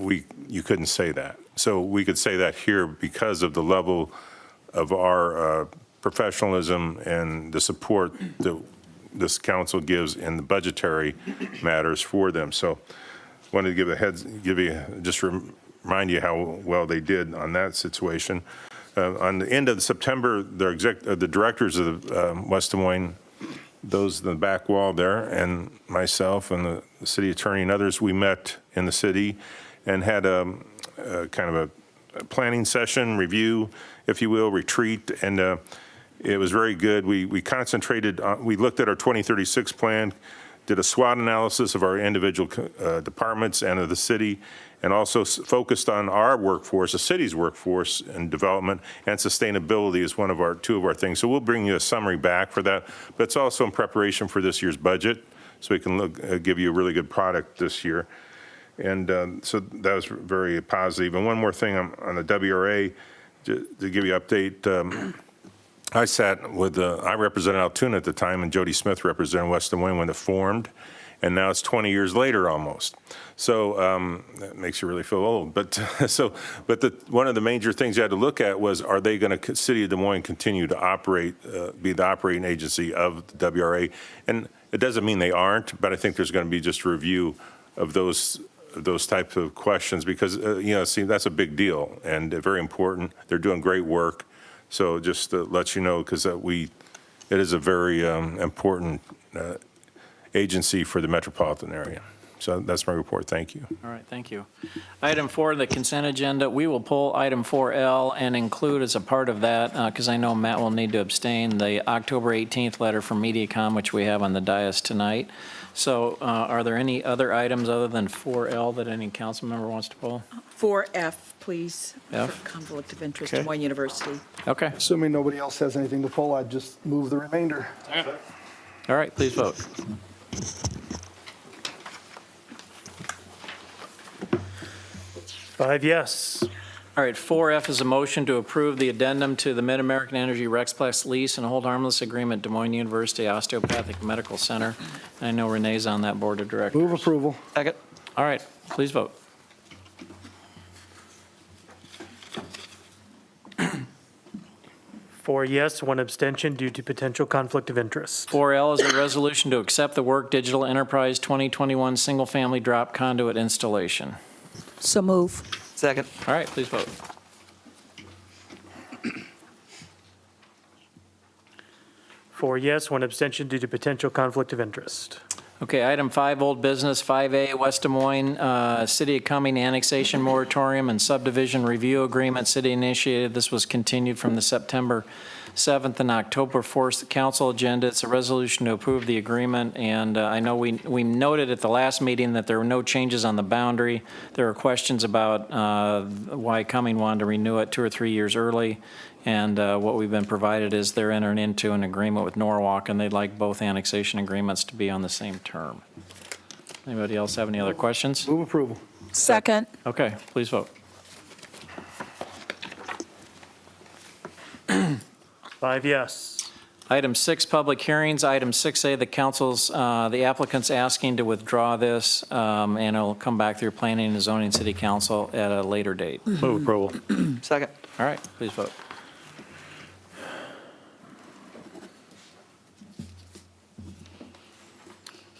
[SPEAKER 12] you couldn't say that. So we could say that here because of the level of our professionalism and the support that this council gives in the budgetary matters for them. So wanted to remind you how well they did on that situation. On the end of September, the directors of West Des Moines, those in the back wall there, and myself and the city attorney and others, we met in the city and had a kind of a planning session, review, if you will, retreat, and it was very good. We concentrated on, we looked at our 2036 plan, did a SWOT analysis of our individual departments and of the city, and also focused on our workforce, the city's workforce and development, and sustainability is two of our things. So we'll bring you a summary back for that, but it's also in preparation for this year's budget, so we can give you a really good product this year. And so that was very positive. And one more thing on the WRA, to give you an update. I sat with, I represented Altoona at the time, and Jody Smith represented West Des Moines when it formed, and now it's 20 years later almost. So that makes you really feel old. But one of the major things you had to look at was, are they going to, City of Des Moines, continue to operate, be the operating agency of the WRA? And it doesn't mean they aren't, but I think there's going to be just a review of those types of questions because, see, that's a big deal and very important. They're doing great work. So just to let you know, because it is a very important agency for the metropolitan area. So that's my report. Thank you.
[SPEAKER 2] All right, thank you. Item 4, the consent agenda. We will pull item 4L and include as a part of that, because I know Matt will need to abstain, the October 18th letter from MediaCom, which we have on the dais tonight. So are there any other items other than 4L that any council member wants to pull?
[SPEAKER 7] 4F, please.
[SPEAKER 2] F?
[SPEAKER 7] For conflict of interest,
[SPEAKER 1] Okay.
[SPEAKER 7] Des Moines University.
[SPEAKER 2] Okay,
[SPEAKER 1] Assuming nobody else has anything to pull, I'd just move the remainder.
[SPEAKER 2] all right, please vote.
[SPEAKER 3] Five yes.
[SPEAKER 2] All right, 4F is a motion to approve the addendum to the Mid-American Energy Rexplex lease and hold harmless agreement, Des Moines University Osteopathic Medical Center. And I know Renee's on that board of directors.
[SPEAKER 1] Move approval.
[SPEAKER 8] Second.
[SPEAKER 2] All right, please vote.
[SPEAKER 3] Four yes, one abstention due to potential conflict of interest.
[SPEAKER 2] 4L is a resolution to accept the Work Digital Enterprise 2021 single-family drop conduit installation.
[SPEAKER 7] So move.
[SPEAKER 8] Second.
[SPEAKER 2] All right, please vote.
[SPEAKER 3] Four yes, one abstention due to potential conflict of interest.
[SPEAKER 2] Okay, item 5, old business, 5A, West Des Moines, City of Cumming annexation moratorium and subdivision review agreement, city initiated. This was continued from the September 7th and October 4th council agenda. It's a resolution to approve the agreement, and I know we noted at the last meeting that there were no changes on the boundary. There are questions about why Cumming wanted to renew it 2 or 3 years early, and what we've been provided is they're entering into an agreement with Norwalk, and they'd like both annexation agreements to be on the same term. Anybody else have any other questions?
[SPEAKER 1] Move approval.
[SPEAKER 7] Second.
[SPEAKER 2] Okay, please vote.
[SPEAKER 3] 5 yes.
[SPEAKER 2] Item 6, public hearings. Item 6A, the council's, the applicant's asking to withdraw this, and it'll come back through planning and zoning city council at a later date.
[SPEAKER 6] Move approval.
[SPEAKER 8] Second.
[SPEAKER 2] All right, please vote.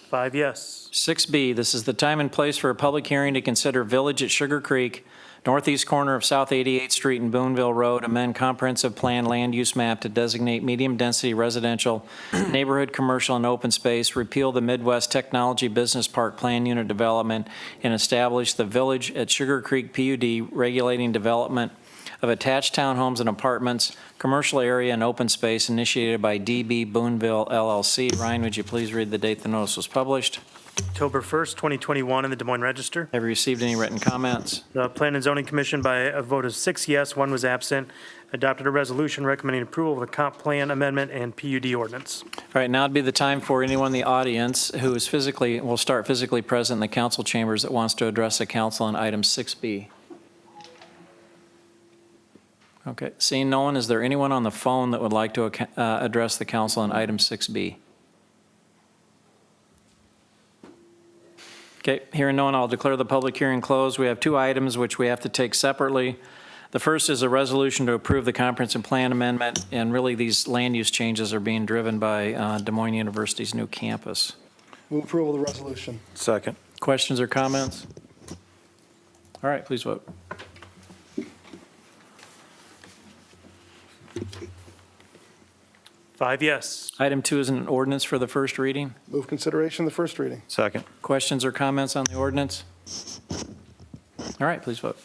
[SPEAKER 3] 5 yes.
[SPEAKER 2] 6B, this is the time and place for a public hearing to consider Village at Sugar Creek, northeast corner of South 88th Street and Boonville Road, amend comprehensive plan land use map to designate medium-density residential, neighborhood, commercial, and open space, repeal the Midwest Technology Business Park Plan Unit development, and establish the Village at Sugar Creek PUD regulating development of attached townhomes and apartments, commercial area and open space initiated by DB Boonville LLC. Ryan, would you please read the date the notice was published?
[SPEAKER 3] October 1st, 2021, in the Des Moines Register.
[SPEAKER 2] Have you received any written comments?
[SPEAKER 3] The Plan and Zoning Commission, by a vote of 6 yes, 1 was absent, adopted a resolution recommending approval of the comp plan amendment and PUD ordinance.
[SPEAKER 2] All right, now would be the time for anyone in the audience who is will start physically present in the council chambers that wants to address the council on item 6B. Okay, seeing no one, is there anyone on the phone that would like to address the council on item 6B? Okay, hearing no one, I'll declare the public hearing closed. We have 2 items which we have to take separately. The first is a resolution to approve the comprehensive plan amendment, and really these land use changes are being driven by Des Moines University's new campus.
[SPEAKER 1] Move approval of the resolution.
[SPEAKER 6] Second.
[SPEAKER 2] Questions or comments? All right, please vote.
[SPEAKER 3] Five yes.
[SPEAKER 2] Item 2 is an ordinance for the first reading.
[SPEAKER 1] Move consideration of the first reading.
[SPEAKER 6] Second.
[SPEAKER 2] Questions or comments on the ordinance? All right, please vote.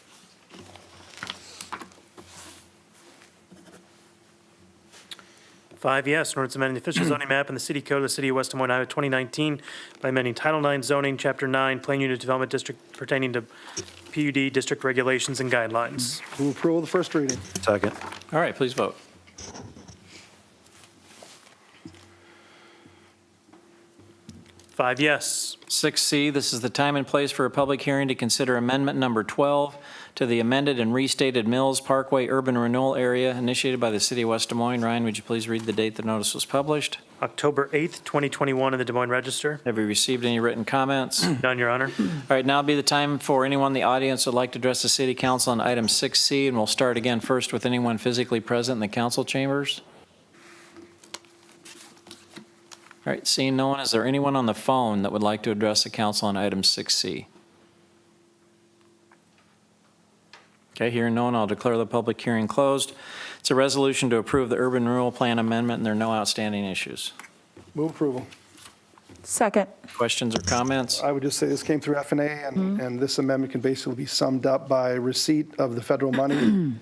[SPEAKER 3] Five yes, an ordinance amending the official zoning map in the city code of the city of West Des Moines, Iowa, 2019 by amending Title 9 zoning, Chapter 9, Plan Unit Development District pertaining to PUD district regulations and guidelines.
[SPEAKER 1] Move approval of the first reading.
[SPEAKER 6] Second.
[SPEAKER 2] All right, please vote.
[SPEAKER 3] Five yes.
[SPEAKER 2] 6C, this is the time and place for a public hearing to consider amendment number 12 to the amended and restated Mills Parkway Urban Renewal Area initiated by the city of West Des Moines. Ryan, would you please read the date the notice was published?
[SPEAKER 3] October 8th, 2021, in the Des Moines Register.
[SPEAKER 2] Have you received any written comments?
[SPEAKER 3] None, Your Honor.
[SPEAKER 2] All right, now would be the time for anyone in the audience who would like to address the city council on item 6C, and we'll start again first with anyone physically present in the council chambers. All right, seeing no one, is there anyone on the phone that would like to address the council on item 6C? Okay, hearing no one, I'll declare the public hearing closed. It's a resolution to approve the urban renewal plan amendment, and there are no outstanding issues.
[SPEAKER 1] Move approval.
[SPEAKER 7] Second.
[SPEAKER 2] Questions or comments?
[SPEAKER 1] I would just say this came through F&A, and this amendment can basically be summed up by receipt of the federal money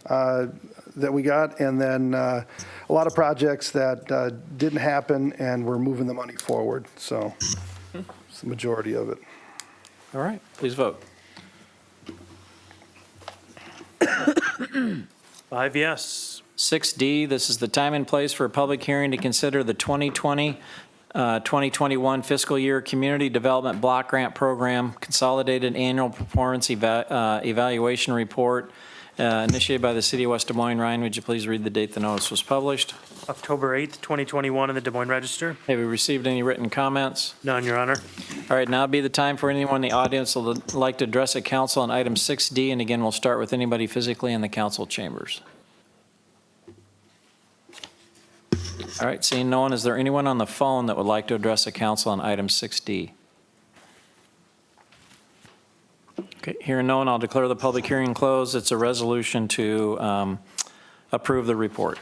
[SPEAKER 1] that we got, and then a lot of projects that didn't happen, and we're moving the money forward. So it's the majority of it.
[SPEAKER 2] All right, please vote.
[SPEAKER 3] Five yes.
[SPEAKER 2] 6D, this is the time and place for a public hearing to consider the 2020-2021 fiscal year Community Development Block Grant Program Consolidated Annual Performance Evaluation Report initiated by the city of West Des Moines. Ryan, would you please read the date the notice was published?
[SPEAKER 3] October 8th, 2021, in the Des Moines Register.
[SPEAKER 2] Have you received any written comments?
[SPEAKER 3] None, Your Honor.
[SPEAKER 2] All right, now would be the time for anyone in the audience who would like to address the council on item 6D, and again, we'll start with anybody physically in the council chambers. All right, seeing no one, is there anyone on the phone that would like to address the council on item 6D? Okay, hearing no one, I'll declare the public hearing closed. It's a resolution to approve the report.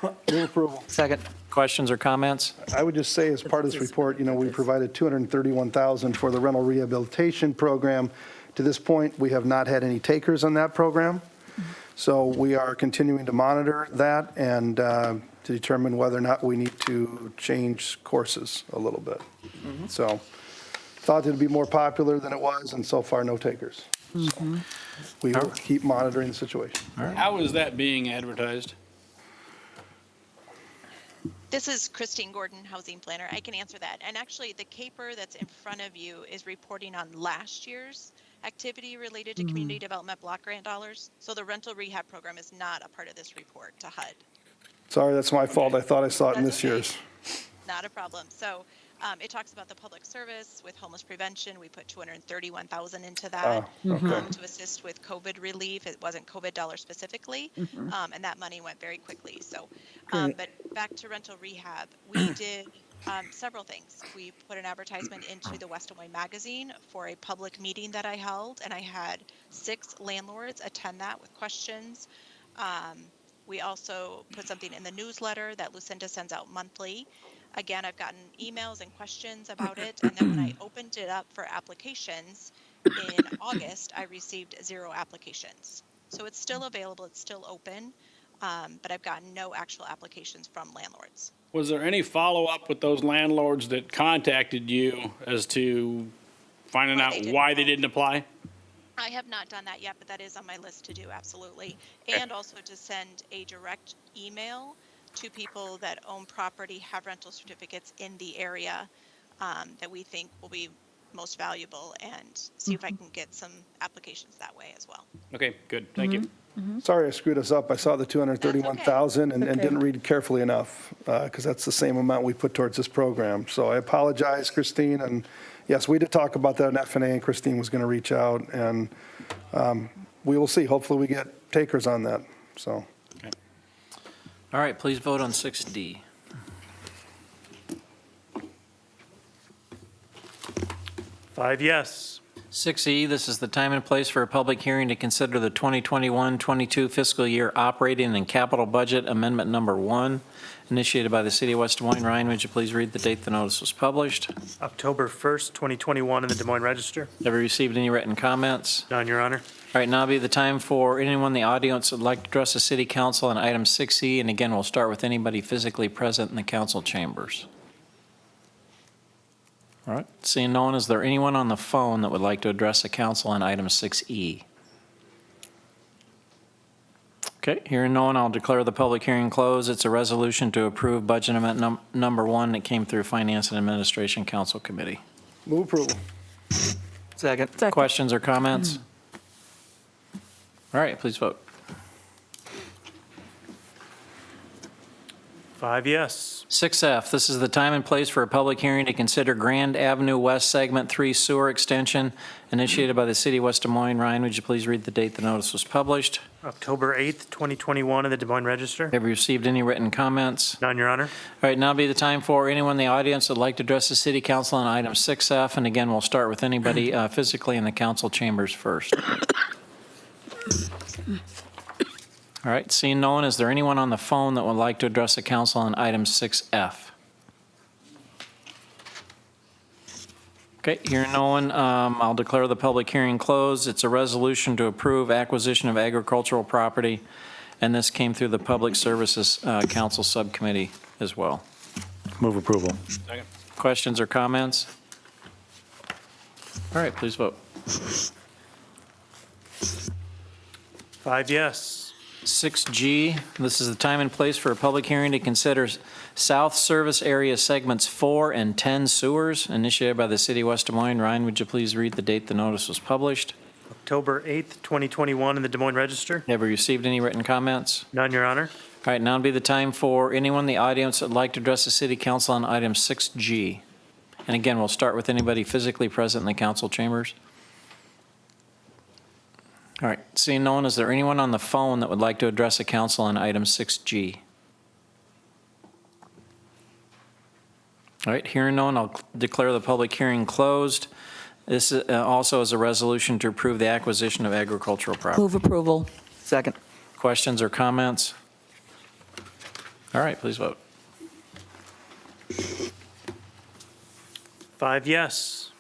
[SPEAKER 1] Move approval.
[SPEAKER 8] Second.
[SPEAKER 2] Questions or comments?
[SPEAKER 1] I would just say, as part of this report, we provided $231,000 for the rental rehabilitation program. To this point, we have not had any takers on that program. So we are continuing to monitor that and to determine whether or not we need to change courses a little bit. So thought it'd be more popular than it was, and so far, no takers. So we will keep monitoring the situation.
[SPEAKER 11] How is that being advertised?
[SPEAKER 13] This is Christine Gordon, housing planner. I can answer that. And actually, the caper that's in front of you is reporting on last year's activity related to community development block grant dollars. So the rental rehab program is not a part of this report to HUD.
[SPEAKER 1] Sorry, that's my fault. I thought I saw it in
[SPEAKER 13] That's
[SPEAKER 1] this
[SPEAKER 13] okay.
[SPEAKER 1] year's.
[SPEAKER 13] Not a problem. So it talks about the public service with homeless prevention. We put $231,000 into that to assist with COVID relief. It wasn't COVID dollars specifically, and that money went very quickly. So, but back to rental rehab, we did several things. We put an advertisement into the West Des Moines Magazine for a public meeting that I held, and I had 6 landlords attend that with questions. We also put something in the newsletter that Lucinda sends out monthly. Again, I've gotten emails and questions about it, and then when I opened it up for applications in August, I received 0 applications. So it's still available, it's still open, but I've gotten no actual applications from landlords.
[SPEAKER 11] Was there any follow-up with those landlords that contacted you as to finding out why they didn't apply?
[SPEAKER 13] I have not done that yet, but that is on my list to do, absolutely. And also to send a direct email to people that own property, have rental certificates in the area that we think will be most valuable, and see if I can get some applications that way as well.
[SPEAKER 11] Okay, good, thank you.
[SPEAKER 1] Sorry I screwed us up. I saw the 231,000 and didn't read carefully enough, because that's the same amount we put towards this program. So I apologize, Christine, and yes, we did talk about that in F&A, and Christine was going to reach out, and we will see. Hopefully we get takers on that, so.
[SPEAKER 2] All right, please vote on 6D.
[SPEAKER 3] Five yes.
[SPEAKER 2] 6E, this is the time and place for a public hearing to consider the 2021-22 fiscal year operating and capital budget amendment number 1, initiated by the City of West Des Moines. Ryan, would you please read the date the notice was published?
[SPEAKER 3] October 1st, 2021 in the Des Moines Register.
[SPEAKER 2] Have you received any written comments?
[SPEAKER 3] None, Your Honor.
[SPEAKER 2] All right, now be the time for anyone in the audience that would like to address the City Council on item 6E, and again, we'll start with anybody physically present in the council chambers. All right, seeing no one, is there anyone on the phone that would like to address the council on item 6E? Okay, hearing no one, I'll declare the public hearing closed. It's a resolution to approve budget amendment number 1 that came through Finance and Administration Council Committee.
[SPEAKER 1] Move approval.
[SPEAKER 8] Second.
[SPEAKER 2] Questions or comments? All right, please vote.
[SPEAKER 3] Five yes.
[SPEAKER 2] 6F, this is the time and place for a public hearing to consider Grand Avenue West Segment 3 sewer extension initiated by the City of West Des Moines. Ryan, would you please read the date the notice was published?
[SPEAKER 3] October 8th, 2021 in the Des Moines Register.
[SPEAKER 2] Have you received any written comments?
[SPEAKER 3] None, Your Honor.
[SPEAKER 2] All right, now be the time for anyone in the audience that would like to address the City Council on item 6F. And again, we'll start with anybody physically in the council chambers first. All right, seeing no one, is there anyone on the phone that would like to address the council on item 6F? Okay, hearing no one, I'll declare the public hearing closed. It's a resolution to approve acquisition of agricultural property, and this came through the Public Services Council Subcommittee as well. Move approval.
[SPEAKER 11] Second.
[SPEAKER 2] Questions or comments? All right, please vote.
[SPEAKER 3] Five yes.
[SPEAKER 2] 6G, this is the time and place for a public hearing to consider South Service Area Segments 4 and 10 sewers, initiated by the City of West Des Moines. Ryan, would you please read the date the notice was published?
[SPEAKER 3] October 8th, 2021 in the Des Moines Register.
[SPEAKER 2] Have you received any written comments?
[SPEAKER 3] None, Your Honor.
[SPEAKER 2] All right, now would be the time for anyone in the audience that would like to address the City Council on item 6G. And again, we'll start with anybody physically present in the council chambers. All right, seeing no one, is there anyone on the phone that would like to address the council on item 6G? All right, hearing no one, I'll declare the public hearing closed. This also is a resolution to approve the acquisition of agricultural property.
[SPEAKER 7] Move approval.
[SPEAKER 8] Second.
[SPEAKER 2] Questions or comments? All right, please vote.
[SPEAKER 3] Five yes.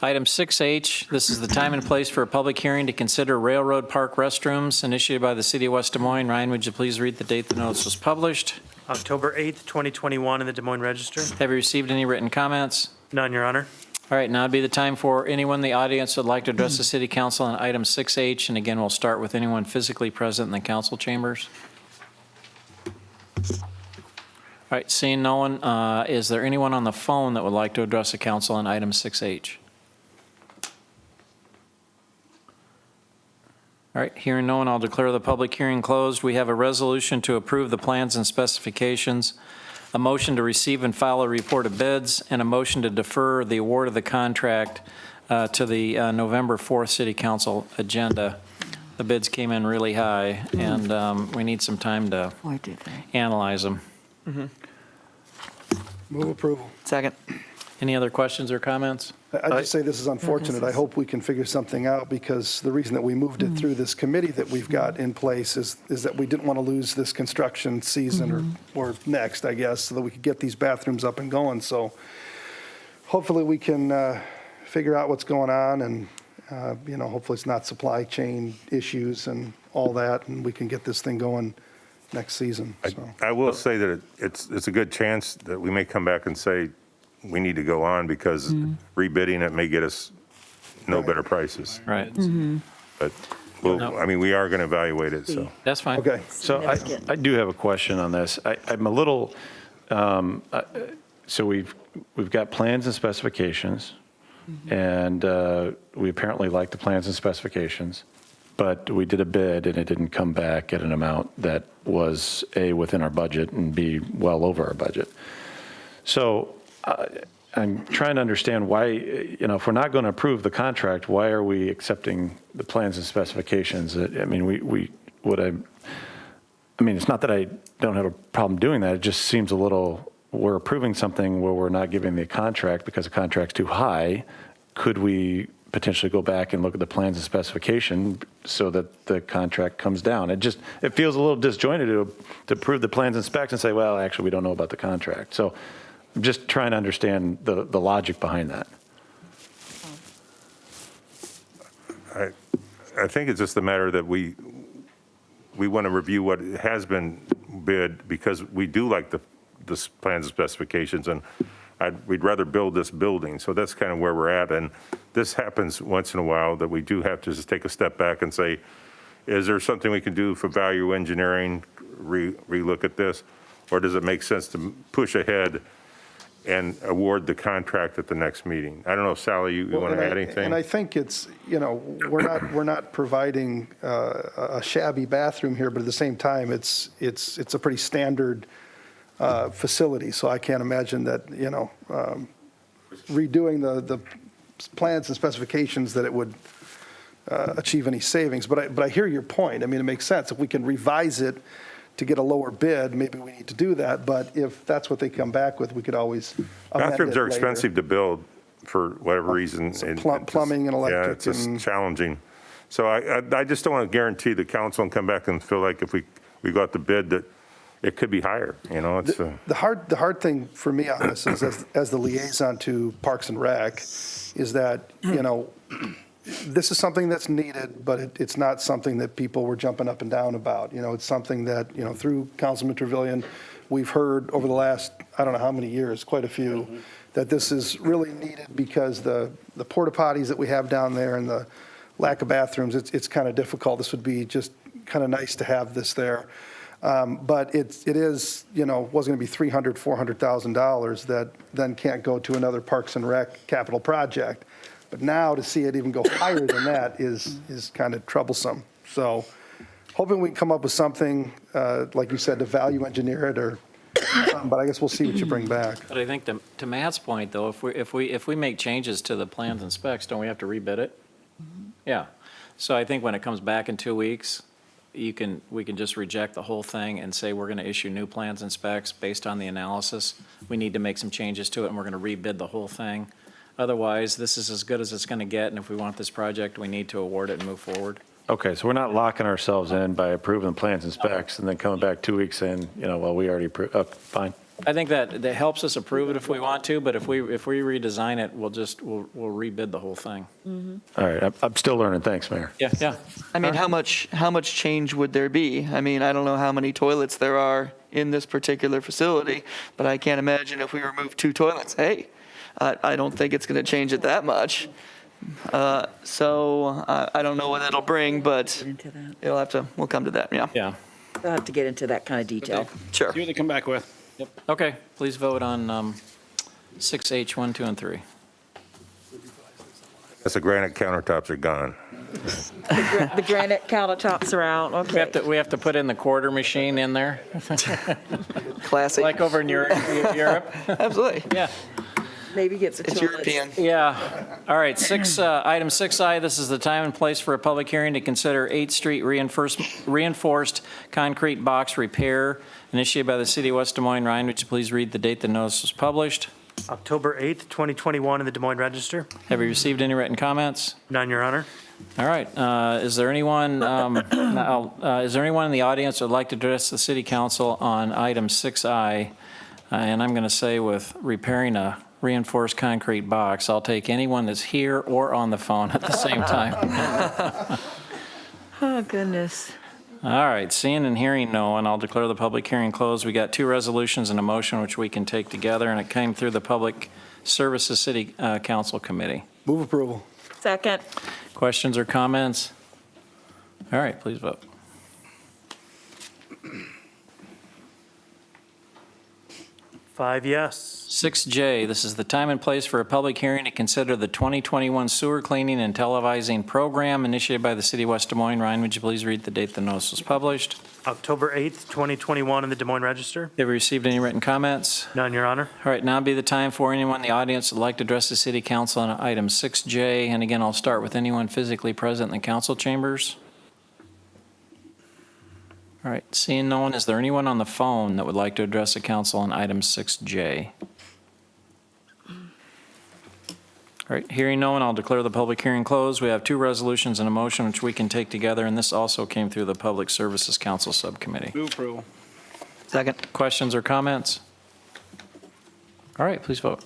[SPEAKER 2] Item 6H, this is the time and place for a public hearing to consider Railroad Park restrooms, initiated by the City of West Des Moines. Ryan, would you please read the date the notice was published?
[SPEAKER 3] October 8th, 2021 in the Des Moines Register.
[SPEAKER 2] Have you received any written comments?
[SPEAKER 3] None, Your Honor.
[SPEAKER 2] All right, now would be the time for anyone in the audience that would like to address the City Council on item 6H. And again, we'll start with anyone physically present in the council chambers. All right, seeing no one, is there anyone on the phone that would like to address the council on item 6H? All right, hearing no one, I'll declare the public hearing closed. We have a resolution to approve the plans and specifications, a motion to receive and file a report of bids, and a motion to defer the award of the contract to the November 4th City Council agenda. The bids came in really high, and we need some time to analyze them.
[SPEAKER 1] Move approval.
[SPEAKER 8] Second.
[SPEAKER 2] Any other questions or comments?
[SPEAKER 1] I just say this is unfortunate. I hope we can figure something out, because the reason that we moved it through this committee that we've got in place is that we didn't want to lose this construction season or next, I guess, so that we could get these bathrooms up and going. So hopefully we can figure out what's going on, and hopefully it's not supply chain issues. And all that, and we can get this thing going next season, so.
[SPEAKER 12] I will say that it's a good chance that we may come back and say, we need to go on because rebidding it may get us no better prices.
[SPEAKER 2] Right.
[SPEAKER 12] But, I mean, we are going to evaluate it, so.
[SPEAKER 2] That's fine.
[SPEAKER 1] Okay.
[SPEAKER 2] So
[SPEAKER 6] I do have a question on this. I'm a little, so we've got plans and specifications, and we apparently like the plans and specifications, but we did a bid and it didn't come back at an amount that was A, within our budget, and B, well over our budget. So I'm trying to understand why, if we're not going to approve the contract, why are we accepting the plans and specifications? I mean, it's not that I don't have a problem doing that. It just seems a little, we're approving something where we're not giving the contract because the contract's too high. Could we potentially go back and look at the plans and specification so that the contract comes down? It feels a little disjointed to approve the plans and specs and say, well, actually, we don't know about the contract. So I'm just trying to understand the logic behind that.
[SPEAKER 12] I think it's just a matter that we want to review what has been bid because we do like the plans and specifications, and we'd rather build this building. So that's kind of where we're at. And this happens once in a while that we do have to just take a step back and say, is there something we can do for value engineering, relook at this? Or does it make sense to push ahead and award the contract at the next meeting? I don't know, Sally, you want to add anything?
[SPEAKER 1] And I think it's, we're not providing a shabby bathroom here, but at the same time, it's a pretty standard facility. So I can't imagine that, redoing the plans and specifications that it would achieve any savings. But I hear your point. I mean, it makes sense. If we can revise it to get a lower bid, maybe we need to do that. But if that's what they come back with, we could always amend
[SPEAKER 12] Bathrooms
[SPEAKER 1] it
[SPEAKER 12] are
[SPEAKER 1] later.
[SPEAKER 12] expensive to build for whatever reason.
[SPEAKER 1] Plumbing and electric.
[SPEAKER 12] Yeah, it's just challenging. So I just don't want to guarantee the council and come back and feel like if we got the bid that it could be higher, it's.
[SPEAKER 1] The hard thing for me on this is as the liaison to Parks and Rec is that, this is something that's needed, but it's not something that people were jumping up and down about. It's something that, through Councilman Trevilian, we've heard over the last, I don't know how many years, quite a few, that this is really needed because the porta potties that we have down there and the lack of bathrooms, it's kind of difficult. This would be just kind of nice to have this there. But it is, was going to be $300,000, $400,000 that then can't go to another Parks and Rec capital project. But now to see it even go higher than that is kind of troublesome. So hoping we can come up with something, like you said, to value engineer it or something, but I guess we'll see what you bring back.
[SPEAKER 2] But I think to Matt's point, though, if we make changes to the plans and specs, don't we have to rebid it? Yeah. So I think when it comes back in 2 weeks, we can just reject the whole thing and say we're going to issue new plans and specs based on the analysis. We need to make some changes to it, and we're going to rebid the whole thing. Otherwise, this is as good as it's going to get, and if we want this project, we need to award it and move forward.
[SPEAKER 6] Okay, so we're not locking ourselves in by approving the plans and specs and then coming back 2 weeks saying, well, we already approved, fine.
[SPEAKER 2] I think that helps us approve it if we want to, but if we redesign it, we'll rebid the whole thing.
[SPEAKER 6] All right, I'm still learning. Thanks, Mayor.
[SPEAKER 2] Yeah.
[SPEAKER 8] I mean, how much change would there be? I mean, I don't know how many toilets there are in this particular facility, but I can't imagine if we remove 2 toilets, hey, I don't think it's going to change it that much. So I don't know what it'll bring, but we'll come to that, yeah.
[SPEAKER 2] Yeah.
[SPEAKER 7] We'll have to get into that kind of detail.
[SPEAKER 8] Sure.
[SPEAKER 11] See what they come back with.
[SPEAKER 2] Yep. Okay, please vote on 6H 1, 2, and 3.
[SPEAKER 12] That's the granite countertops are gone.
[SPEAKER 7] The granite countertops are out, okay.
[SPEAKER 2] We have to put in the quarter machine in there,
[SPEAKER 8] Classic.
[SPEAKER 2] like over in Europe.
[SPEAKER 8] Absolutely.
[SPEAKER 2] Yeah.
[SPEAKER 7] Maybe gets a
[SPEAKER 8] It's
[SPEAKER 7] toilet.
[SPEAKER 8] European.
[SPEAKER 2] Yeah. All right, item 6I, this is the time and place for a public hearing to consider 8th Street reinforced concrete box repair initiated by the city of West Des Moines. Ryan, would you please read the date the notice was published?
[SPEAKER 3] October 8th, 2021 in the Des Moines Register.
[SPEAKER 2] Have you received any written comments?
[SPEAKER 3] None, Your Honor.
[SPEAKER 2] All right, is there anyone in the audience that would like to address the city council on item 6I? And I'm going to say with repairing a reinforced concrete box, I'll take anyone that's here or on the phone at the same time.
[SPEAKER 7] Oh, goodness.
[SPEAKER 2] All right, seeing and hearing no one, I'll declare the public hearing closed. We got two resolutions and a motion which we can take together, and it came through the Public Services City Council Committee.
[SPEAKER 1] Move approval.
[SPEAKER 7] Second.
[SPEAKER 2] Questions or comments? All right, please vote.
[SPEAKER 3] 5 yes.
[SPEAKER 2] 6J, this is the time and place for a public hearing to consider the 2021 sewer cleaning and televising program initiated by the City of West Des Moines. Ryan, would you please read the date the notice was published?
[SPEAKER 3] October 8th, 2021 in the Des Moines Register.
[SPEAKER 2] Have you received any written comments?
[SPEAKER 3] None, Your Honor.
[SPEAKER 2] All right, now be the time for anyone in the audience who would like to address the City Council on item 6J. And again, I'll start with anyone physically present in the council chambers. All right, seeing no one, is there anyone on the phone that would like to address the council on item 6J? All right, hearing no one, I'll declare the public hearing closed. We have two resolutions and a motion which we can take together, and this also came through the Public Services Council Subcommittee.
[SPEAKER 11] Move approval.
[SPEAKER 8] Second.
[SPEAKER 2] Questions or comments? All right, please vote.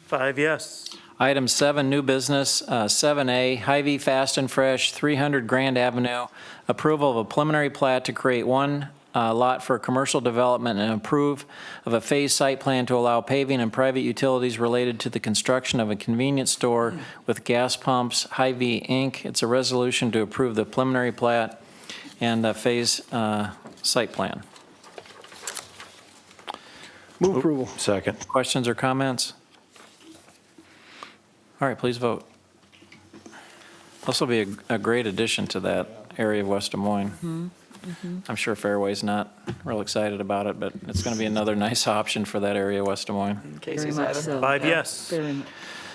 [SPEAKER 3] 5 yes.
[SPEAKER 2] Item 7, new business, 7A, Hy-Vee Fast and Fresh, 300 Grand Avenue, approval of a preliminary plat to create one lot for commercial development and approve of a phase site plan to allow paving and private utilities related to the construction of a convenience store with gas pumps, Hy-Vee Inc. It's a resolution to approve the preliminary plat and a phase site plan.
[SPEAKER 1] Move approval.
[SPEAKER 6] Second.
[SPEAKER 2] Questions or comments? All right, please vote. This will be a great addition to that area of West Des Moines. I'm sure Fairway's not real excited about it, but it's going to be another nice option for that area of West Des Moines.
[SPEAKER 8] Casey's
[SPEAKER 7] Very much
[SPEAKER 8] item.
[SPEAKER 7] so.
[SPEAKER 3] 5 yes.
[SPEAKER 7] Very much.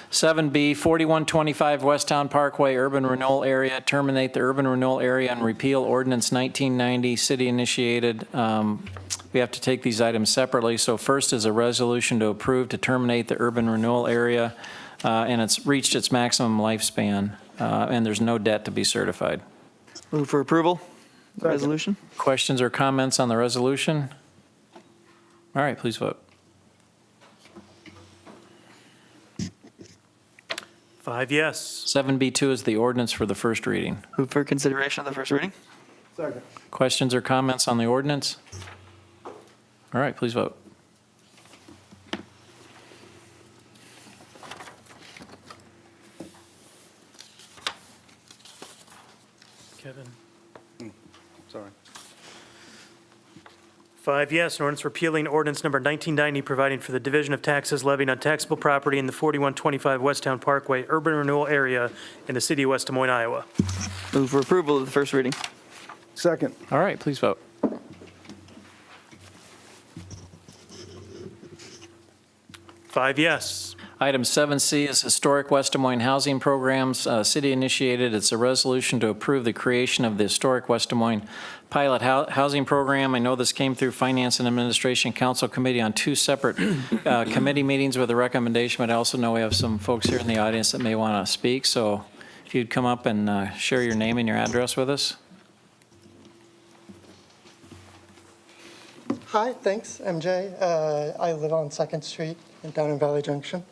[SPEAKER 2] 7B, 4125 Westtown Parkway Urban Renewal Area, terminate the urban renewal area and repeal Ordinance 1990, city initiated. We have to take these items separately. So first is a resolution to approve to terminate the urban renewal area, and it's reached its maximum lifespan, and there's no debt to be certified.
[SPEAKER 8] Move for approval. The resolution.
[SPEAKER 2] Questions or comments on the resolution? All right, please vote.
[SPEAKER 3] 5 yes.
[SPEAKER 2] 7B2 is the ordinance for the first reading.
[SPEAKER 8] Move for consideration of the first reading.
[SPEAKER 1] Second.
[SPEAKER 2] Questions or comments on the ordinance? All right, please vote.
[SPEAKER 3] 5 yes, an ordinance repealing ordinance number 1990, providing for the division of taxes levied on taxable property in the 4125 Westtown Parkway urban renewal area in the city of West Des Moines, Iowa.
[SPEAKER 8] Move for approval of the first reading.
[SPEAKER 1] Second.
[SPEAKER 2] All right, please vote.
[SPEAKER 3] 5 yes.
[SPEAKER 2] Item 7C is Historic West Des Moines Housing Programs, city initiated. It's a resolution to approve the creation of the Historic West Des Moines Pilot Housing Program. I know this came through Finance and Administration Council Committee on two separate committee meetings with a recommendation, but I also know we have some folks here in the audience that may want to speak. So if you'd come up and share your name and your address with us.
[SPEAKER 10] Hi, thanks, MJ. I live on 2nd Street down in Valley Junction.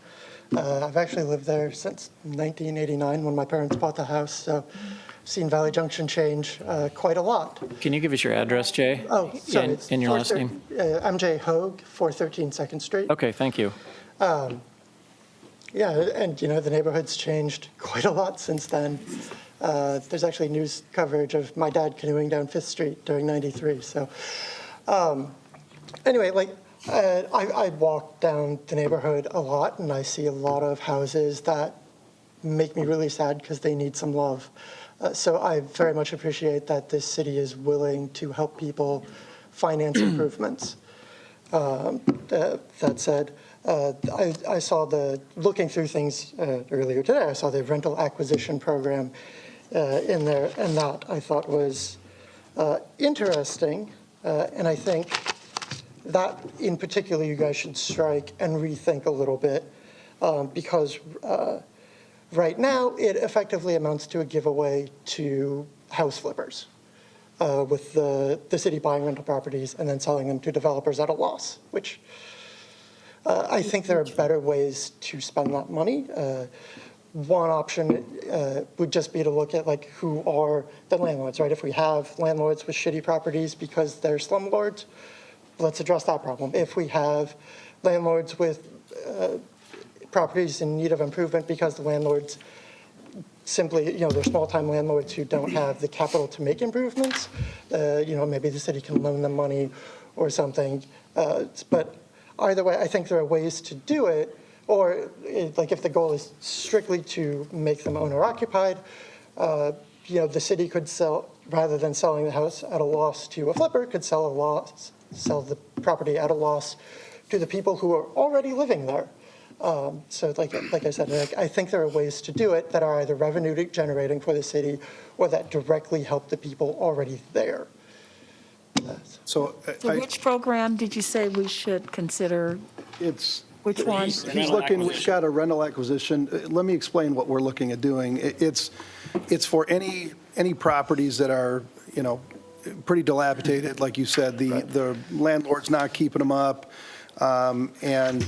[SPEAKER 10] I've actually lived there since 1989 when my parents bought the house, so I've seen Valley Junction change quite a lot.
[SPEAKER 2] Can you give us your address, Jay?
[SPEAKER 10] Oh, sorry.
[SPEAKER 2] And,
[SPEAKER 10] it's
[SPEAKER 2] and your last name?
[SPEAKER 10] MJ Hogue, 413 2nd Street.
[SPEAKER 2] Okay, thank you.
[SPEAKER 10] Yeah, and you know, the neighborhood's changed quite a lot since then. There's actually news coverage of my dad canoeing down 5th Street during '93. So anyway, like, I walk down the neighborhood a lot, and I see a lot of houses that make me really sad because they need some love. So I very much appreciate that this city is willing to help people finance improvements. That said, I saw looking through things earlier today, I saw the rental acquisition program in there, and that I thought was interesting, and I think that in particular you guys should strike and rethink a little bit, because right now it effectively amounts to a giveaway to house flippers, with the city buying rental properties and then selling them to developers at a loss, which I think there are better ways to spend that money. one option would just be to look at like who are the landlords, right? If we have landlords with shitty properties because they're slumlords, let's address that problem. If we have landlords with properties in need of improvement because the landlords simply, they're small-time landlords who don't have the capital to make improvements, maybe the city can loan them money or something. But either way, I think there are ways to do it. Or like if the goal is strictly to make them owner-occupied, the city could sell, rather than selling the house at a loss to a flipper, could sell the property at a loss to the people who are already living there. So like I said, I think there are ways to do it that are either revenue generating for the city or that directly help the people already there.
[SPEAKER 1] So
[SPEAKER 7] which program did you say we should consider? Which one?
[SPEAKER 1] He's looking, we've got a rental acquisition. Let me explain what we're looking at doing. It's for any properties that are, pretty dilapidated, like you said, the landlord's not keeping them up, and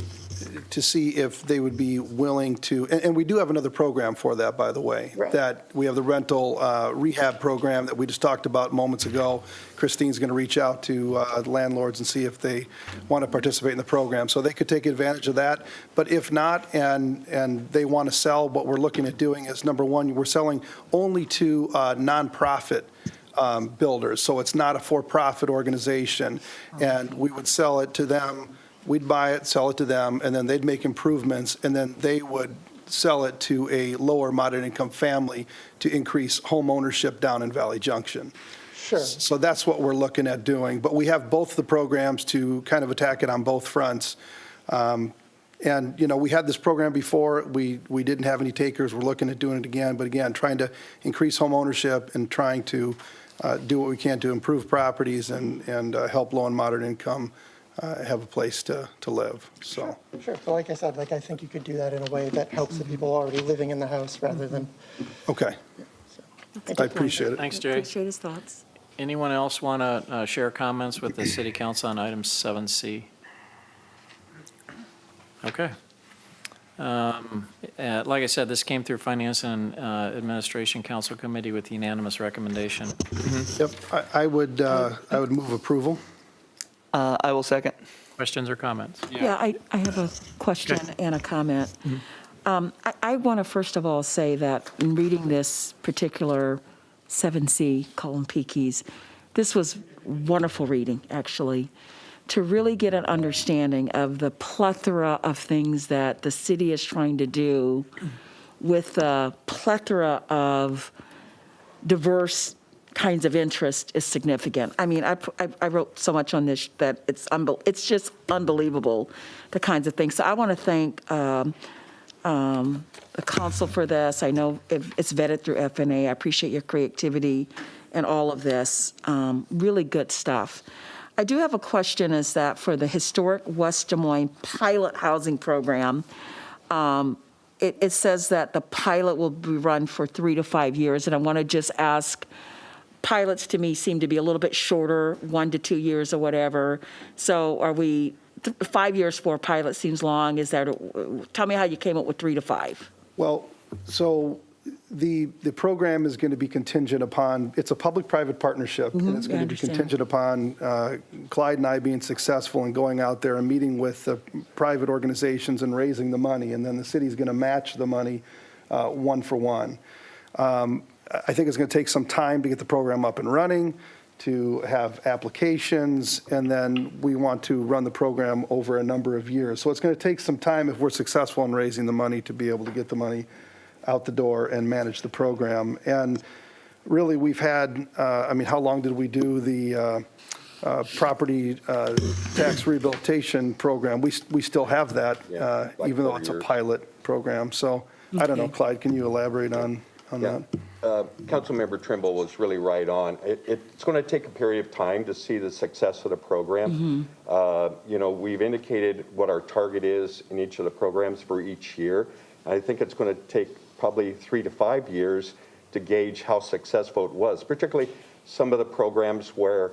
[SPEAKER 1] to see if they would be willing to, and we do have another program for that, by the way, that we have the rental rehab program that we just talked about moments ago. Christine's going to reach out to landlords and see if they want to participate in the program. So they could take advantage of that. But if not, and they want to sell, what we're looking at doing is, number one, we're selling only to nonprofit builders. So it's not a for-profit organization. And we would sell it to them. We'd buy it, sell it to them, and then they'd make improvements, and then they would sell it to a lower moderate income family to increase home ownership down in Valley Junction.
[SPEAKER 10] Sure.
[SPEAKER 1] So that's what we're looking at doing. But we have both the programs to kind of attack it on both fronts. And, we had this program before. We didn't have any takers. We're looking at doing it again. But again, trying to increase home ownership and trying to do what we can to improve properties and help low and moderate income have a place to live. So
[SPEAKER 10] Sure. But like I said, I think you could do that in a way that helps the people already living in the house rather than.
[SPEAKER 1] Okay. I appreciate it.
[SPEAKER 2] Thanks, Jay.
[SPEAKER 7] Appreciate his thoughts.
[SPEAKER 2] Anyone else want to share comments with the city council on item 7C? Okay. Like I said, this came through Finance and Administration Council Committee with unanimous recommendation.
[SPEAKER 1] Yep. I would move approval.
[SPEAKER 8] I will second.
[SPEAKER 2] Questions or comments?
[SPEAKER 7] Yeah, I have a question and a comment. I want to first of all say that in reading this particular 7C, column Peakeys, this was wonderful reading, actually, to really get an understanding of the plethora of things that the city is trying to do with the plethora of diverse kinds of interest is significant. I mean, I wrote so much on this that it's just unbelievable, the kinds of things. So I want to thank the council for this. I know it's vetted through FNA. I appreciate your creativity and all of this. Really good stuff. I do have a question, is that for the Historic West Des Moines Pilot Housing Program, it says that the pilot will be run for 3 to 5 years, and I want to just ask, pilots to me seem to be a little bit shorter, 1 to 2 years or whatever. So are we, 5 years for a pilot seems long. Tell me how you came up with 3 to 5.
[SPEAKER 1] Well, so the program is going to be contingent upon, it's a public-private partnership, and it's going to be contingent upon Clyde and I being successful in going out there and meeting with the private organizations and raising the money, and then the city's going to match the money 1 for 1. I think it's going to take some time to get the program up and running, to have applications, and then we want to run the program over a number of years. So it's going to take some time, if we're successful in raising the money, to be able to get the money out the door and manage the program. And really, we've had, how long did we do the property tax rehabilitation program? We still have that, even though it's a pilot program. So I don't know, Clyde, can you elaborate on that?
[SPEAKER 14] Councilmember Trimble was really right on. It's going to take a period of time to see the success of the program. We've indicated what our target is in each of the programs for each year. I think it's going to take probably 3 to 5 years to gauge how successful it was, particularly some of the programs where,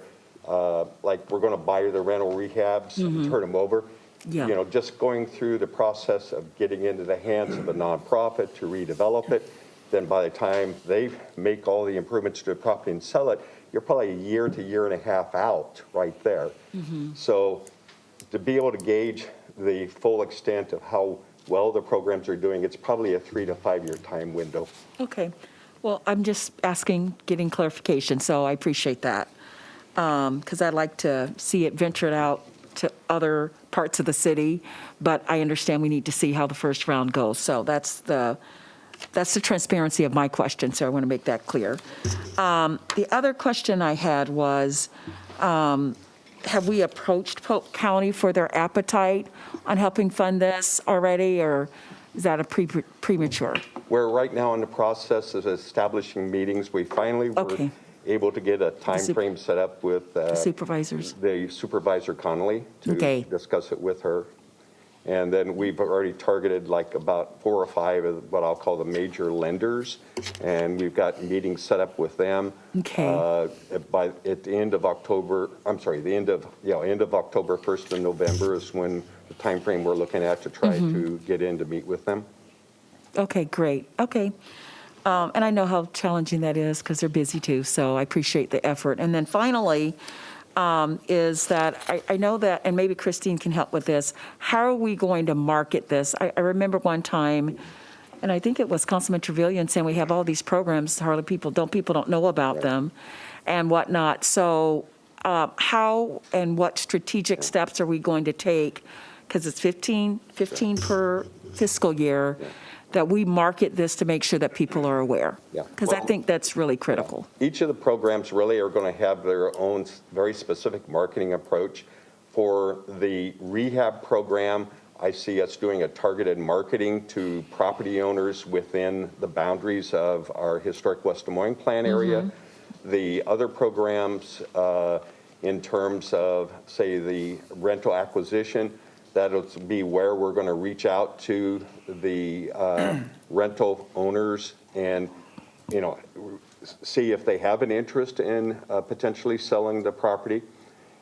[SPEAKER 14] like, we're going to buy the rental rehabs and turn them over.
[SPEAKER 7] Yeah.
[SPEAKER 14] you know, just going through the process of getting into the hands of a nonprofit to redevelop it, then by the time they make all the improvements to the property and sell it, you're probably a year to year and a half out right there. So to be able to gauge the full extent of how well the programs are doing, it's probably a 3 to 5 year time window.
[SPEAKER 7] Okay. Well, I'm just asking, getting clarification, so I appreciate that. Because I'd like to see it ventured out to other parts of the city, but I understand we need to see how the first round goes. So that's the transparency of my question, so I want to make that clear. The other question I had was, have we approached Polk County for their appetite on helping fund this already, or is that a premature?
[SPEAKER 14] We're right now in the process of establishing meetings. We finally were
[SPEAKER 7] Okay.
[SPEAKER 14] able to get a time frame set up with
[SPEAKER 7] Supervisors?
[SPEAKER 14] the Supervisor Connolly to
[SPEAKER 7] Okay.
[SPEAKER 14] discuss it with her. And then we've already targeted like about 4 or 5 of what I'll call the major lenders. And we've got meetings set up with them.
[SPEAKER 7] Okay.
[SPEAKER 14] At the end of October, end of October, 1st of November is when the time frame we're looking at to try to get in to meet with them.
[SPEAKER 7] Okay, great. Okay. And I know how challenging that is because they're busy too, so I appreciate the effort. And then finally, is that I know that, and maybe Christine can help with this, how are we going to market this? I remember one time, and I think it was Councilman Trevilian saying we have all these programs, hardly people don't know about them and whatnot. So how and what strategic steps are we going to take? Because it's 15 per fiscal year, that we market this to make sure that people are aware.
[SPEAKER 14] Yeah.
[SPEAKER 7] Because I think that's really critical.
[SPEAKER 14] Each of the programs really are going to have their own very specific marketing approach. For the rehab program, I see us doing a targeted marketing to property owners within the boundaries of our historic West Des Moines plan area. The other programs, in terms of, say, the rental acquisition, that'll be where we're going to reach out to the rental owners and, you know, see if they have an interest in potentially selling the property.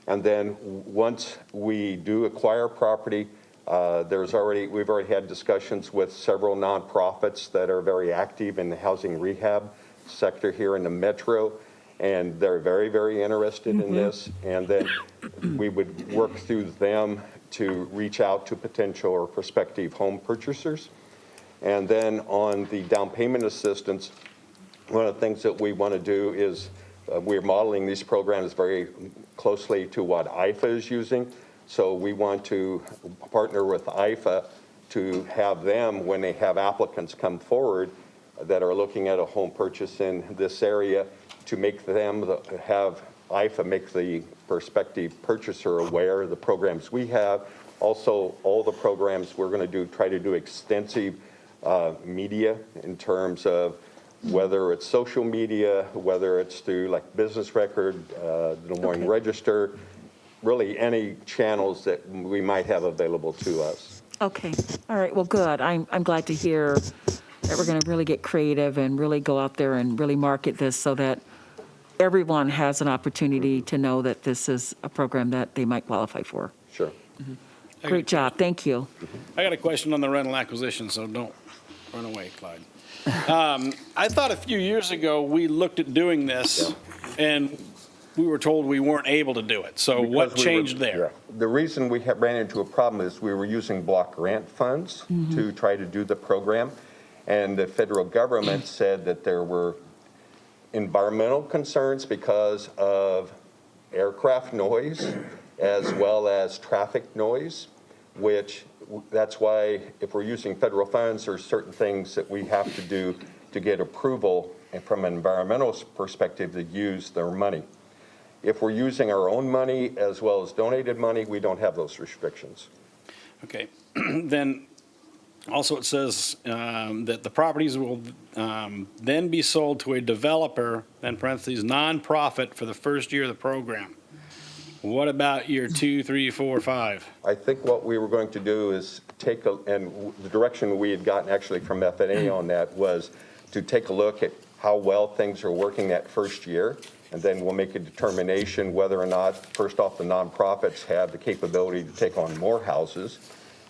[SPEAKER 14] And then once we do acquire property, we've already had discussions with several nonprofits that are very active in the housing rehab sector here in the metro. And they're very, very interested in this. And then we would work through them to reach out to potential or prospective home purchasers. And then on the down payment assistance, one of the things that we want to do is we're modeling these programs very closely to what IFA is using. So we want to partner with IFA to have them, when they have applicants come forward that are looking at a home purchase in this area, to make them have IFA make the prospective purchaser aware of the programs we have. Also, all the programs we're going to try to do extensive media in terms of whether it's social media, whether it's through like Business Record, the Des Moines Register, really any channels that we might have available to us.
[SPEAKER 7] Okay, all right, well, good. I'm glad to hear that we're going to really get creative and really go out there and really market this so that everyone has an opportunity to know that this is a program that they might qualify for.
[SPEAKER 14] Sure.
[SPEAKER 7] Great job, thank you.
[SPEAKER 11] I got a question on the rental acquisition, so don't run away, Clyde. I thought a few years ago, we looked at doing this, and we were told we weren't able to do it. So what changed there?
[SPEAKER 14] The reason we ran into a problem is we were using block grant funds to try to do the program. And the federal government said that there were environmental concerns because of aircraft noise as well as traffic noise, which that's why if we're using federal funds, there's certain things that we have to do to get approval and from an environmental perspective to use their money. If we're using our own money as well as donated money, we don't have those restrictions.
[SPEAKER 11] Okay, then also it says that the properties will then be sold to a developer, then parentheses, nonprofit for the first year of the program. What about year 2, 3, 4, 5?
[SPEAKER 14] I think what we were going to do is and the direction we had gotten actually from FNA on that was to take a look at how well things are working that first year and then we'll make a determination whether or not, first off, the nonprofits have the capability to take on more houses.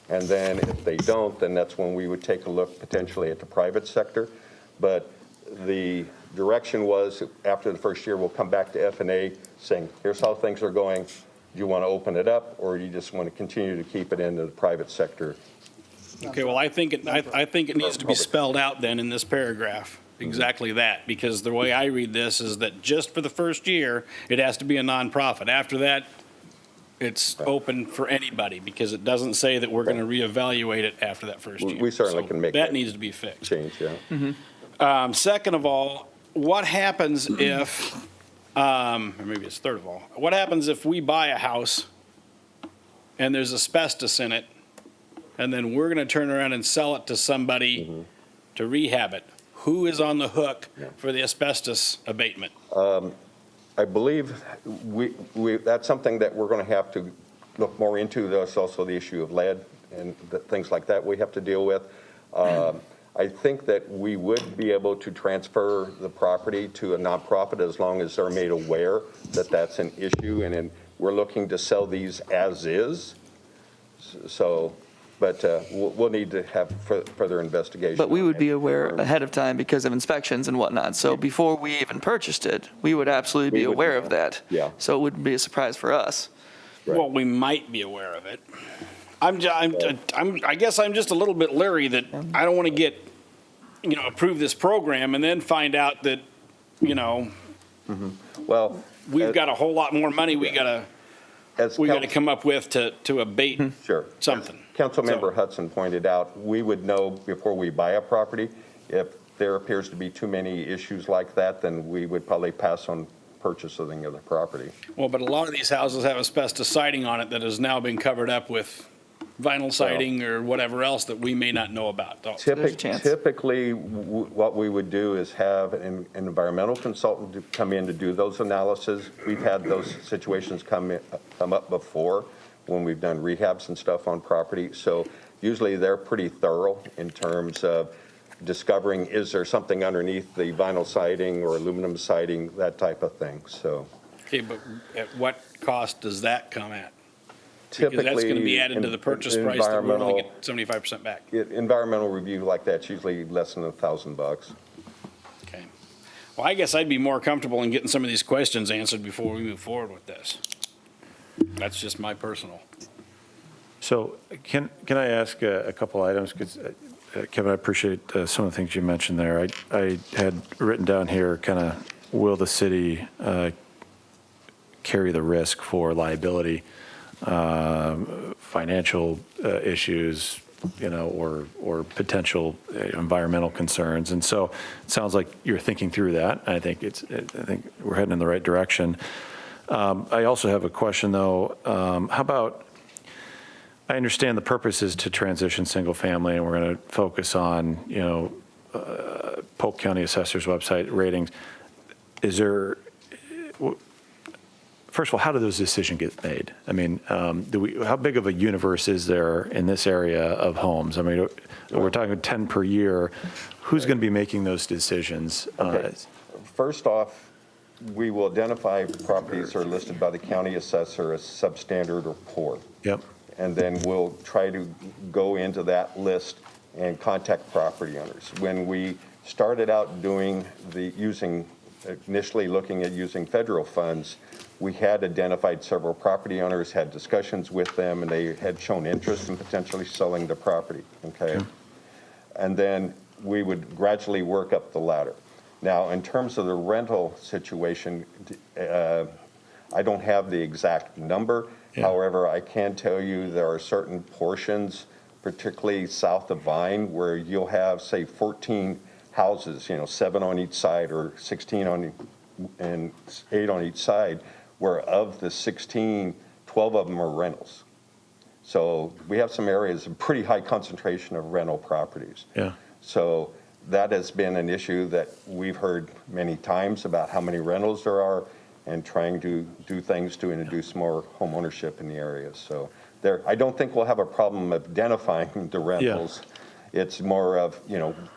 [SPEAKER 14] And then if they don't, then that's when we would take a look potentially at the private sector. But the direction was, after the first year, we'll come back to F&A saying, here's how things are going. Do you want to open it up, or do you just want to continue to keep it in the private sector?
[SPEAKER 11] Okay, well, I think it needs to be spelled out then in this paragraph, exactly that, because the way I read this is that just for the first year, it has to be a nonprofit. After that, it's open for anybody, because it doesn't say that we're going to reevaluate it after that first year.
[SPEAKER 14] We certainly
[SPEAKER 11] So
[SPEAKER 14] can make
[SPEAKER 11] that needs to be fixed.
[SPEAKER 14] change, yeah.
[SPEAKER 11] Second of all, what happens if, or maybe it's third of all, what happens if we buy a house and there's asbestos in it, and then we're going to turn around and sell it to somebody to rehab it? Who is on the hook for the asbestos abatement?
[SPEAKER 14] I believe that's something that we're going to have to look more into. There's also the issue of lead and things like that we have to deal with. I think that we would be able to transfer the property to a nonprofit as long as they're made aware that that's an issue, and then we're looking to sell these as is. So, but we'll need to have further investigation.
[SPEAKER 8] But we would be aware ahead of time because of inspections and whatnot. So before we even purchased it, we would absolutely be aware of that.
[SPEAKER 14] Yeah.
[SPEAKER 8] So it wouldn't be a surprise for us.
[SPEAKER 11] Well, we might be aware of it. I guess I'm just a little bit leery that I don't want to get, approve this program and then find out that,
[SPEAKER 14] Well,
[SPEAKER 11] we've got a whole lot more money we got to come up with to abate something.
[SPEAKER 14] Councilmember Hudson pointed out, we would know before we buy a property, if there appears to be too many issues like that, then we would probably pass on purchasing of the property.
[SPEAKER 11] Well, but a lot of these houses have asbestos siding on it that has now been covered up with vinyl siding or whatever else that we may not know about.
[SPEAKER 14] Typically, what we would do is have an environmental consultant to come in to do those analyses. We've had those situations come up before when we've done rehabs and stuff on property. So usually they're pretty thorough in terms of discovering, is there something underneath the vinyl siding or aluminum siding, that type of thing, so.
[SPEAKER 11] Okay, but at what cost does that come at?
[SPEAKER 14] Typically,
[SPEAKER 11] Because that's going to be added to the purchase price that we only get 75% back.
[SPEAKER 14] Environmental review like that's usually less than $1,000.
[SPEAKER 11] Okay. Well, I guess I'd be more comfortable in getting some of these questions answered before we move forward with this. That's just my personal.
[SPEAKER 6] So can I ask a couple items? Because Kevin, I appreciate some of the things you mentioned there. I had written down here kind of, will the city carry the risk for liability, financial issues, or potential environmental concerns? And so it sounds like you're thinking through that. I think we're heading in the right direction. I also have a question, though. How about, I understand the purpose is to transition single family, and we're going to focus on, Polk County Assessor's website ratings. Is there, first of all, how do those decisions get made? I mean, how big of a universe is there in this area of homes? I mean, we're talking 10 per year. Who's going to be making those decisions?
[SPEAKER 14] Okay. First off, we will identify properties that are listed by the county assessor as substandard or poor.
[SPEAKER 6] Yep.
[SPEAKER 14] And then we'll try to go into that list and contact property owners. When we started out initially looking at using federal funds, we had identified several property owners, had discussions with them, and they had shown interest in potentially selling the property, okay? And then we would gradually work up the ladder. Now, in terms of the rental situation, I don't have the exact number. Yeah. However, I can tell you there are certain portions, particularly south of Vine, where you'll have, say, 14 houses, 7 on each side or 16 and 8 on each side, where of the 16, 12 of them are rentals. So we have some areas of pretty high concentration of rental properties.
[SPEAKER 6] Yeah.
[SPEAKER 14] So that has been an issue that we've heard many times about how many rentals there are and trying to do things to introduce more home ownership in the area. So I don't think we'll have a problem identifying the rentals. Yeah. It's more of,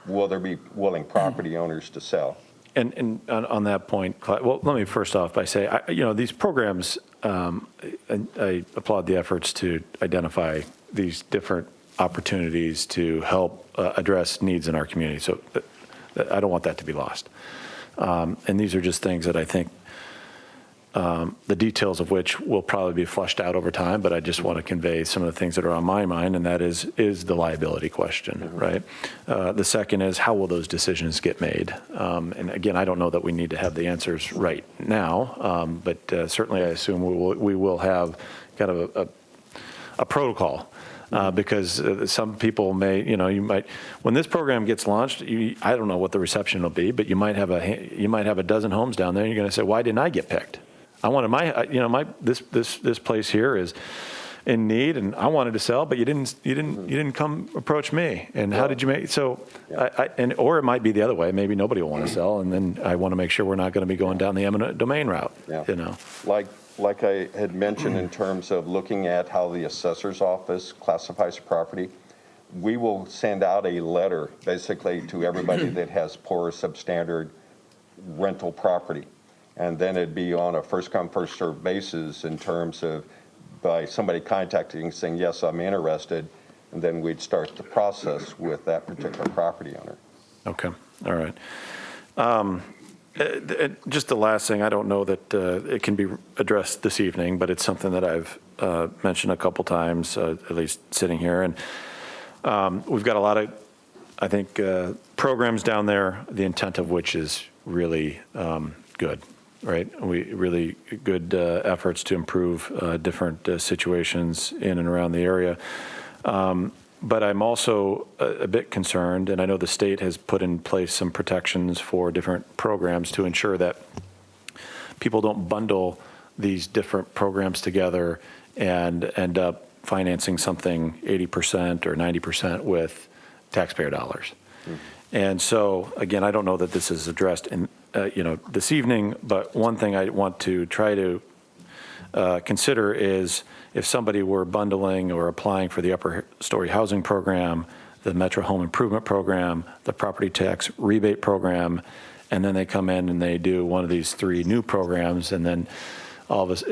[SPEAKER 14] will there be willing property owners to sell?
[SPEAKER 6] And on that point, Clyde, well, let me first off by say, these programs, I applaud the efforts to identify these different opportunities to help address needs in our community. So I don't want that to be lost. And these are just things that I think the details of which will probably be fleshed out over time, but I just want to convey some of the things that are on my mind, and that is the liability question, right? The second is, how will those decisions get made? And again, I don't know that we need to have the answers right now, but certainly I assume we will have kind of a protocol. Because some people may, you might, when this program gets launched, I don't know what the reception will be, but you might have a dozen homes down there, and you're going to say, why didn't I get picked? I wanted this place here is in need, and I wanted to sell, but you didn't come approach me. And how did you make so? Or it might be the other way. Maybe nobody will want to sell, and then I want to make sure we're not going to be going down the eminent domain route.
[SPEAKER 14] Yeah. Like I had mentioned in terms of looking at how the assessor's office classifies property, we will send out a letter basically to everybody that has poor substandard rental property. And then it'd be on a first come, first served basis in terms of by somebody contacting saying, yes, I'm interested. And then we'd start the process with that particular property owner.
[SPEAKER 6] Okay. All right. Just the last thing, I don't know that it can be addressed this evening, but it's something that I've mentioned a couple times, at least sitting here. And we've got a lot of, I think, programs down there, the intent of which is really good, right? Really good efforts to improve different situations in and around the area. But I'm also a bit concerned, and I know the state has put in place some protections for different programs to ensure that people don't bundle these different programs together and end up financing something 80% or 90% with taxpayer dollars. And so, again, I don't know that this is addressed in, this evening, but one thing I want to try to consider is if somebody were bundling or applying for the upper story housing program, the Metro Home Improvement Program, the property tax rebate program, and then they come in and they do one of these three new programs, and then all of us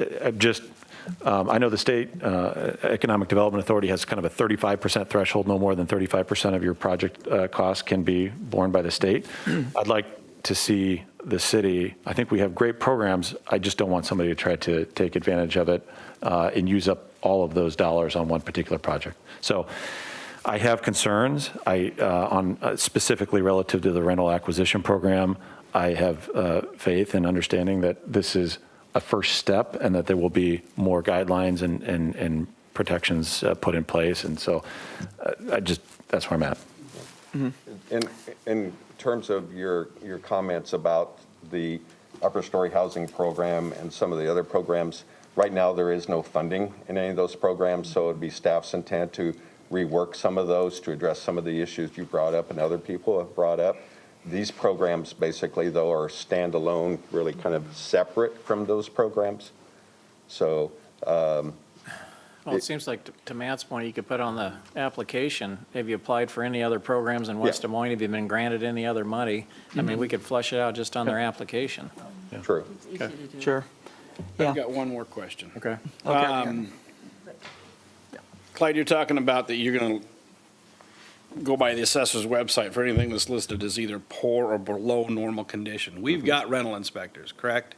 [SPEAKER 6] I know the state Economic Development Authority has kind of a 35% threshold. No more than 35% of your project costs can be borne by the state. I'd like to see the city, I think we have great programs. I just don't want somebody to try to take advantage of it and use up all of those dollars on one particular project. So I have concerns on specifically relative to the rental acquisition program. I have faith and understanding that this is a first step and that there will be more guidelines and protections put in place. And so that's where I'm at.
[SPEAKER 14] In terms of your comments about the upper story housing program and some of the other programs, right now there is no funding in any of those programs, so it'd be staff's intent to rework some of those to address some of the issues you brought up and other people have brought up. These programs basically, though, are standalone, really kind of separate from those programs. So
[SPEAKER 2] Well, it seems like to Matt's point, you could put on the application, have you applied for any other programs in West Des Moines? Have you been granted any other money? I mean, we could flush it out just on their application.
[SPEAKER 14] True.
[SPEAKER 8] Sure.
[SPEAKER 11] I've got one more question.
[SPEAKER 2] Okay.
[SPEAKER 11] Clyde, you're talking about that you're going to go by the assessor's website for anything that's listed as either poor or below normal condition. We've got rental inspectors, correct?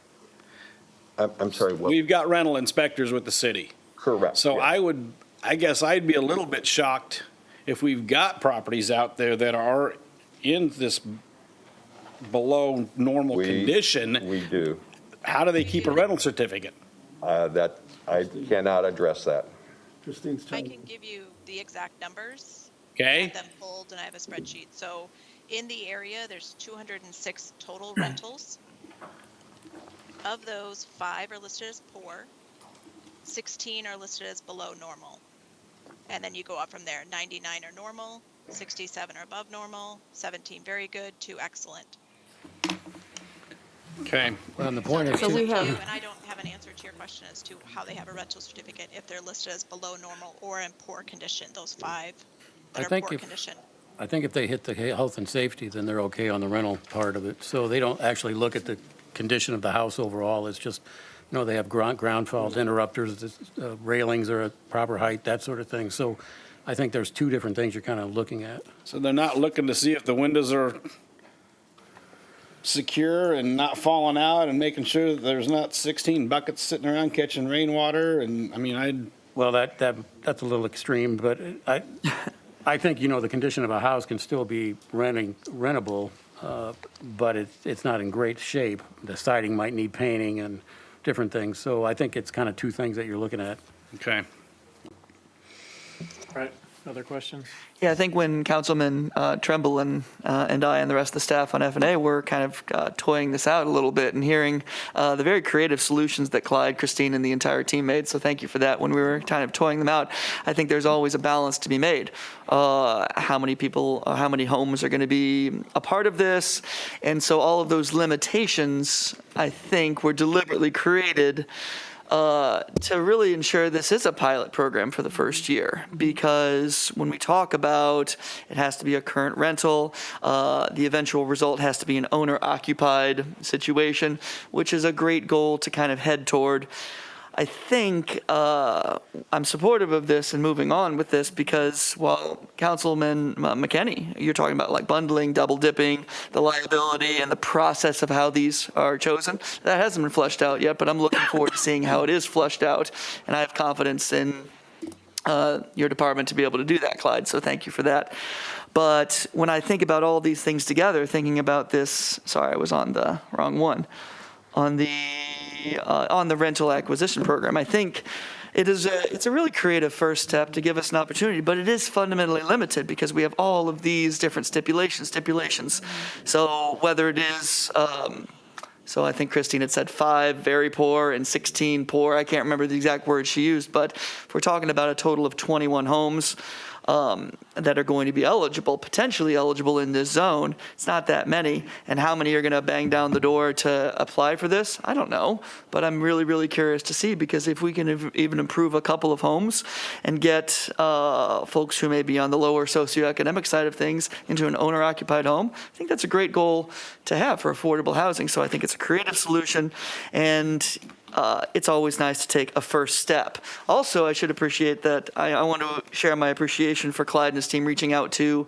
[SPEAKER 14] I'm sorry, what?
[SPEAKER 11] We've got rental inspectors with the city.
[SPEAKER 14] Correct.
[SPEAKER 11] So
[SPEAKER 14] yes.
[SPEAKER 11] I guess I'd be a little bit shocked if we've got properties out there that are in this below normal condition.
[SPEAKER 14] We do.
[SPEAKER 11] How do they keep a rental certificate?
[SPEAKER 14] That I cannot address that.
[SPEAKER 1] Christine's
[SPEAKER 13] I
[SPEAKER 1] trying.
[SPEAKER 13] can give you the exact numbers.
[SPEAKER 11] Okay.
[SPEAKER 13] I have them pulled and I have a spreadsheet. So in the area, there's 206 total rentals. Of those, 5 are listed as poor, 16 are listed as below normal. And then you go up from there. 99 are normal, 67 are above normal, 17 very good, 2 excellent.
[SPEAKER 11] Okay.
[SPEAKER 9] Well, and the point is,
[SPEAKER 13] So
[SPEAKER 7] we have-
[SPEAKER 13] and I don't have an answer to your question as to how they have a rental certificate if they're listed as below normal or in poor condition, those 5 that are poor condition.
[SPEAKER 15] I think if they hit the health and safety, then they're okay on the rental part of it. So they don't actually look at the condition of the house overall. It's just, they have ground fault interrupters, railings are at proper height, that sort of thing. So I think there's two different things you're kind of looking at.
[SPEAKER 11] So they're not looking to see if the windows are secure and not falling out and making sure that there's not 16 buckets sitting around catching rainwater. And I mean,
[SPEAKER 15] Well, that's a little extreme, but I think, the condition of a house can still be rentable, but it's not in great shape. The siding might need painting and different things. So I think it's kind of two things that you're looking at.
[SPEAKER 11] Okay.
[SPEAKER 2] All right, other questions?
[SPEAKER 8] Yeah, I think when Councilman Tremble and I and the rest of the staff on F&A were kind of toying this out a little bit and hearing the very creative solutions that Clyde, Christine, and the entire team made. So thank you for that. When we were kind of toying them out, I think there's always a balance to be made. How many people, how many homes are going to be a part of this? And so all of those limitations, I think, were deliberately created to really ensure this is a pilot program for the first year. Because when we talk about it has to be a current rental, the eventual result has to be an owner-occupied situation, which is a great goal to kind of head toward. I think I'm supportive of this and moving on with this because, well, Councilman McKinney, you're talking about like bundling, double dipping, the liability and the process of how these are chosen. That hasn't been fleshed out yet, but I'm looking forward to seeing how it is fleshed out. And I have confidence in your department to be able to do that, Clyde. So thank you for that. But when I think about all these things together, thinking about this, sorry, I was on the wrong one, on the rental acquisition program. I think it's a really creative first step to give us an opportunity, but it is fundamentally limited because we have all of these different stipulations. So whether it is, so I think Christine had said 5 very poor and 16 poor. I can't remember the exact word she used, but if we're talking about a total of 21 homes that are going to be potentially eligible in this zone. It's not that many. And how many are going to bang down the door to apply for this? I don't know. But I'm really, really curious to see because if we can even improve a couple of homes and get folks who may be on the lower socioeconomic side of things into an owner-occupied home, I think that's a great goal to have for affordable housing. So I think it's a creative solution and it's always nice to take a first step. Also, I should appreciate that I want to share my appreciation for Clyde and his team reaching out to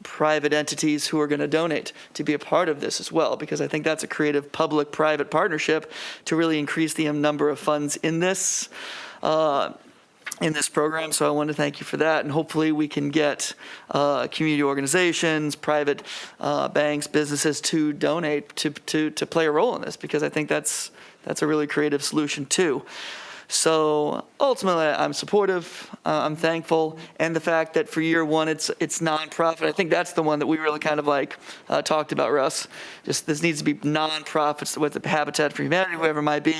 [SPEAKER 8] private entities who are going to donate to be a part of this as well, because I think that's a creative public-private partnership to really increase the number of funds in this program. So I want to thank you for that. And hopefully we can get community organizations, private banks, businesses to donate to play a role in this, because I think that's a really creative solution too. So ultimately, I'm supportive, I'm thankful, and the fact that for year one, it's nonprofit. I think that's the one that we really kind of talked about, Russ. Just this needs to be nonprofits with the Habitat for Humanity, whoever it might be,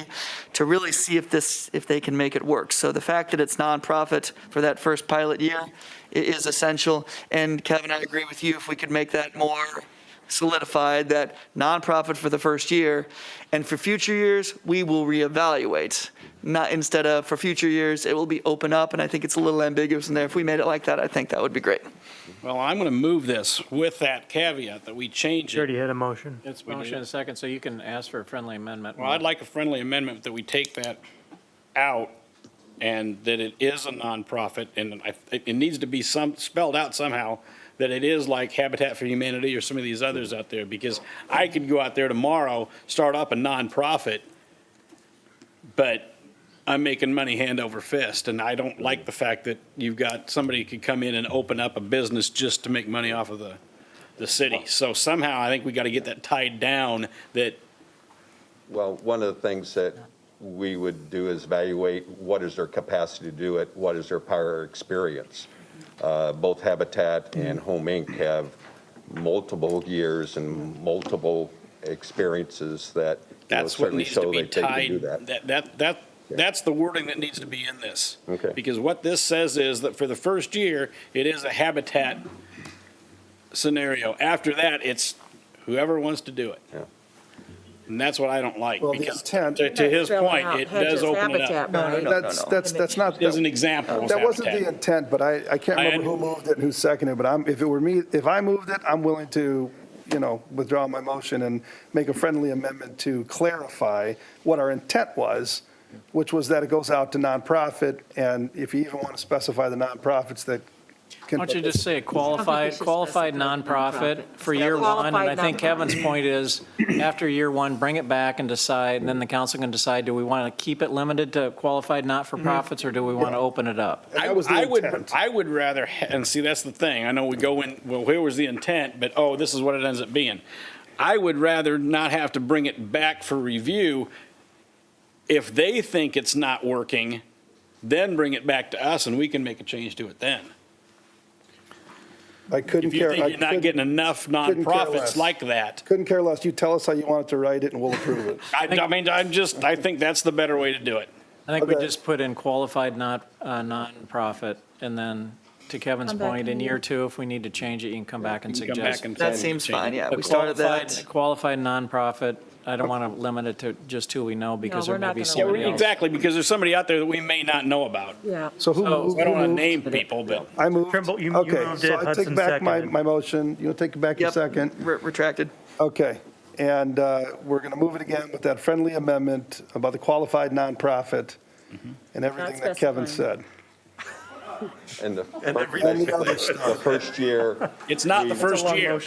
[SPEAKER 8] to really see if they can make it work. So the fact that it's nonprofit for that first pilot year is essential. And Kevin, I agree with you. If we could make that more solidified, that nonprofit for the first year, and for future years, we will reevaluate. Not instead of for future years, it will be open up, and I think it's a little ambiguous in there. If we made it like that, I think that would be great.
[SPEAKER 11] well, I'm going to move this with that caveat that we change
[SPEAKER 3] You already
[SPEAKER 11] it.
[SPEAKER 3] had a motion.
[SPEAKER 2] It's motion and a second, so you can ask for a friendly amendment.
[SPEAKER 11] Well, I'd like a friendly amendment that we take that out and that it is a nonprofit, and it needs to be spelled out somehow that it is like Habitat for Humanity or some of these others out there, because I could go out there tomorrow, start up a nonprofit, but I'm making money hand over fist, and I don't like the fact that you've got somebody who could come in and open up a business just to make money off of the city. So somehow I think we got to get that tied down that.
[SPEAKER 14] Well, one of the things that we would do is evaluate what is their capacity to do it, what is their prior experience. Both Habitat and Home Inc. have multiple years and multiple experiences that
[SPEAKER 11] That's what
[SPEAKER 14] certainly
[SPEAKER 11] needs to
[SPEAKER 14] show
[SPEAKER 11] be
[SPEAKER 14] that they can do
[SPEAKER 11] tied,
[SPEAKER 14] that.
[SPEAKER 11] that's the wording that needs to be in this.
[SPEAKER 14] Okay.
[SPEAKER 11] Because what this says is that for the first year, it is a Habitat scenario. After that, it's whoever wants to do it.
[SPEAKER 14] Yeah.
[SPEAKER 11] And that's what I don't like,
[SPEAKER 1] Well, the
[SPEAKER 11] because
[SPEAKER 1] intent-
[SPEAKER 11] to his
[SPEAKER 7] Spelling
[SPEAKER 11] point,
[SPEAKER 7] out
[SPEAKER 11] it
[SPEAKER 7] hedges,
[SPEAKER 11] does open it
[SPEAKER 7] habitat,
[SPEAKER 11] up.
[SPEAKER 7] right?
[SPEAKER 1] That's not.
[SPEAKER 11] As an example of
[SPEAKER 1] That wasn't the
[SPEAKER 11] habitat.
[SPEAKER 1] intent, but I can't remember who moved it and who seconded it, but if it were me, if I moved it, I'm willing to, withdraw my motion and make a friendly amendment to clarify what our intent was, which was that it goes out to nonprofit, and if you even want to specify the nonprofits that can.
[SPEAKER 2] Why don't you just say qualified
[SPEAKER 7] should
[SPEAKER 2] qualified
[SPEAKER 7] specify
[SPEAKER 2] nonprofit for
[SPEAKER 7] Yeah,
[SPEAKER 2] year one? And I
[SPEAKER 7] qualified
[SPEAKER 2] think
[SPEAKER 7] nonprofit.
[SPEAKER 2] Kevin's point is, after year one, bring it back and decide, and then the council can decide, do we want to keep it limited to qualified not-for-profits, or do we want to open it up?
[SPEAKER 1] And that was the intent.
[SPEAKER 11] I would rather, and see, that's the thing. I know we go in, well, here was the intent, but, oh, this is what it ends up being. I would rather not have to bring it back for review. If they think it's not working, then bring it back to us and we can make a change to it then.
[SPEAKER 1] I couldn't
[SPEAKER 11] If you
[SPEAKER 1] care.
[SPEAKER 11] think you're not getting enough
[SPEAKER 1] couldn't care
[SPEAKER 11] nonprofits
[SPEAKER 1] less.
[SPEAKER 11] like that.
[SPEAKER 1] Couldn't care less. You tell us how you want it to write it, and we'll approve it.
[SPEAKER 11] I think that's the better way to do it.
[SPEAKER 2] I think we
[SPEAKER 1] Okay.
[SPEAKER 2] just put in qualified nonprofit, and then, to Kevin's
[SPEAKER 7] Come back
[SPEAKER 2] point, in
[SPEAKER 7] in
[SPEAKER 2] year two, if we need to change it, you can come back and
[SPEAKER 11] You can come
[SPEAKER 2] suggest.
[SPEAKER 11] back and
[SPEAKER 8] That
[SPEAKER 11] say-
[SPEAKER 8] seems fine, yeah.
[SPEAKER 2] But
[SPEAKER 8] We started that.
[SPEAKER 2] Qualified nonprofit, I don't want to limit it to just who we know, because
[SPEAKER 7] we're
[SPEAKER 2] there may
[SPEAKER 7] not
[SPEAKER 2] be
[SPEAKER 7] gonna
[SPEAKER 11] Yeah,
[SPEAKER 2] somebody else.
[SPEAKER 11] exactly, because there's somebody out there that we may not know about.
[SPEAKER 7] Yeah.
[SPEAKER 1] So who moved?
[SPEAKER 11] I don't want to
[SPEAKER 1] who moved?
[SPEAKER 11] name people, but
[SPEAKER 1] I moved.
[SPEAKER 3] Trimble, you
[SPEAKER 1] Okay,
[SPEAKER 3] moved
[SPEAKER 1] so
[SPEAKER 3] it,
[SPEAKER 1] I take
[SPEAKER 3] Hudson
[SPEAKER 1] back my
[SPEAKER 3] seconded.
[SPEAKER 1] motion. You'll take back your
[SPEAKER 8] Yep.
[SPEAKER 1] second.
[SPEAKER 8] Retracted.
[SPEAKER 1] Okay, and we're going to move it again with that friendly amendment about the qualified nonprofit and everything that Kevin said.
[SPEAKER 14] And the
[SPEAKER 1] And the other stuff.
[SPEAKER 14] the first year.
[SPEAKER 11] it's not the first year.
[SPEAKER 14] The
[SPEAKER 11] It's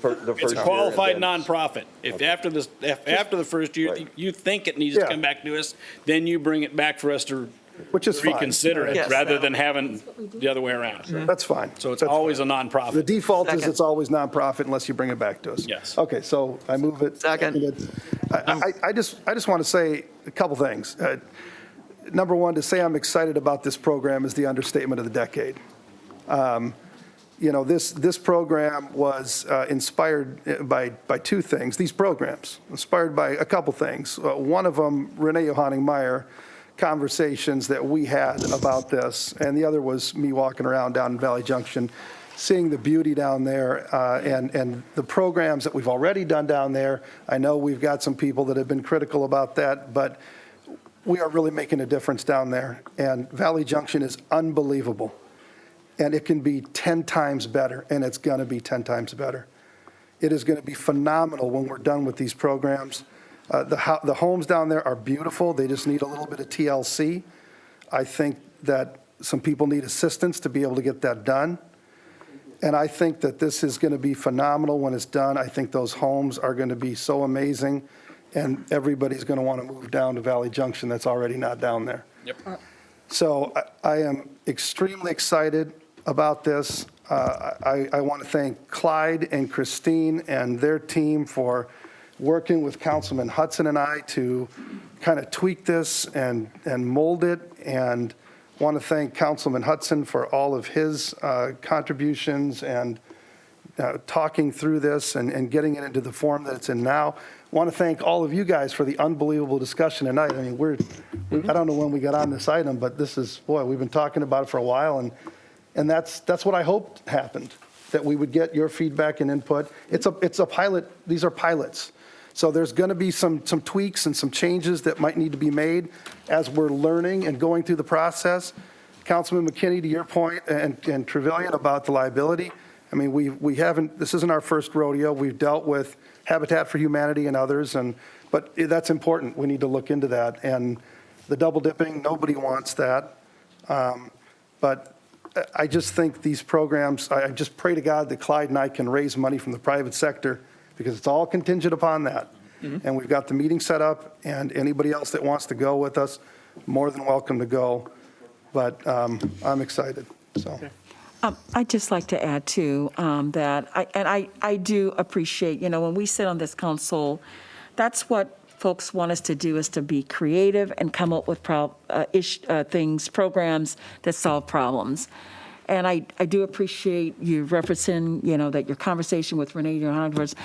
[SPEAKER 14] first
[SPEAKER 11] a
[SPEAKER 14] year,
[SPEAKER 11] qualified
[SPEAKER 14] and then-
[SPEAKER 11] nonprofit. If after the first year,
[SPEAKER 14] Right.
[SPEAKER 11] you think it needs to
[SPEAKER 1] Yeah.
[SPEAKER 11] come back to us, then you bring it back for us to
[SPEAKER 1] Which is fine.
[SPEAKER 11] reconsider it,
[SPEAKER 8] Yes.
[SPEAKER 11] rather than having the other way around.
[SPEAKER 1] That's fine.
[SPEAKER 11] So it's
[SPEAKER 1] That's
[SPEAKER 11] always a
[SPEAKER 1] fine. The
[SPEAKER 11] nonprofit.
[SPEAKER 1] default is
[SPEAKER 8] Second.
[SPEAKER 1] it's always nonprofit unless you bring it back to us.
[SPEAKER 11] Yes.
[SPEAKER 1] Okay, so I move it.
[SPEAKER 8] Second.
[SPEAKER 1] I just want to say a couple things. Number one, to say I'm excited about this program is the understatement of the decade. This program was inspired by two things, these programs, inspired by a couple things. One of them, Renee Johanning-Meyer, conversations that we had about this, and the other was me walking around down in Valley Junction, seeing the beauty down there and the programs that we've already done down there. I know we've got some people that have been critical about that, but we are really making a difference down there. And Valley Junction is unbelievable. And it can be 10 times better, and it's going to be 10 times better. It is going to be phenomenal when we're done with these programs. The homes down there are beautiful. They just need a little bit of TLC. I think that some people need assistance to be able to get that done. And I think that this is going to be phenomenal when it's done. I think those homes are going to be so amazing, and everybody's going to want to move down to Valley Junction that's already not down there.
[SPEAKER 11] Yep.
[SPEAKER 1] So I am extremely excited about this. I want to thank Clyde and Christine and their team for working with Councilman Hudson and I to kind of tweak this and mold it, and want to thank Councilman Hudson for all of his contributions and talking through this and getting it into the form that it's in now. Want to thank all of you guys for the unbelievable discussion tonight. I mean, I don't know when we got on this item, but this is, boy, we've been talking about it for a while, and that's what I hoped happened, that we would get your feedback and input. It's a pilot. These are pilots. So there's going to be some tweaks and some changes that might need to be made as we're learning and going through the process. Councilman McKinney, to your point, and Trevelyan about the liability, I mean, we haven't, this isn't our first rodeo. We've dealt with Habitat for Humanity and others, but that's important. We need to look into that. And the double dipping, nobody wants that. But I just think these programs, I just pray to God that Clyde and I can raise money from the private sector, because it's all contingent upon that. And we've got the meeting set up, and anybody else that wants to go with us, more than welcome to go. But I'm excited, so.
[SPEAKER 7] I'd just like to add, too, that I do appreciate, when we sit on this council, that's what folks want us to do, is to be creative and come up with programs that solve problems. And I do appreciate you referencing, that your conversation with Renee Johannes,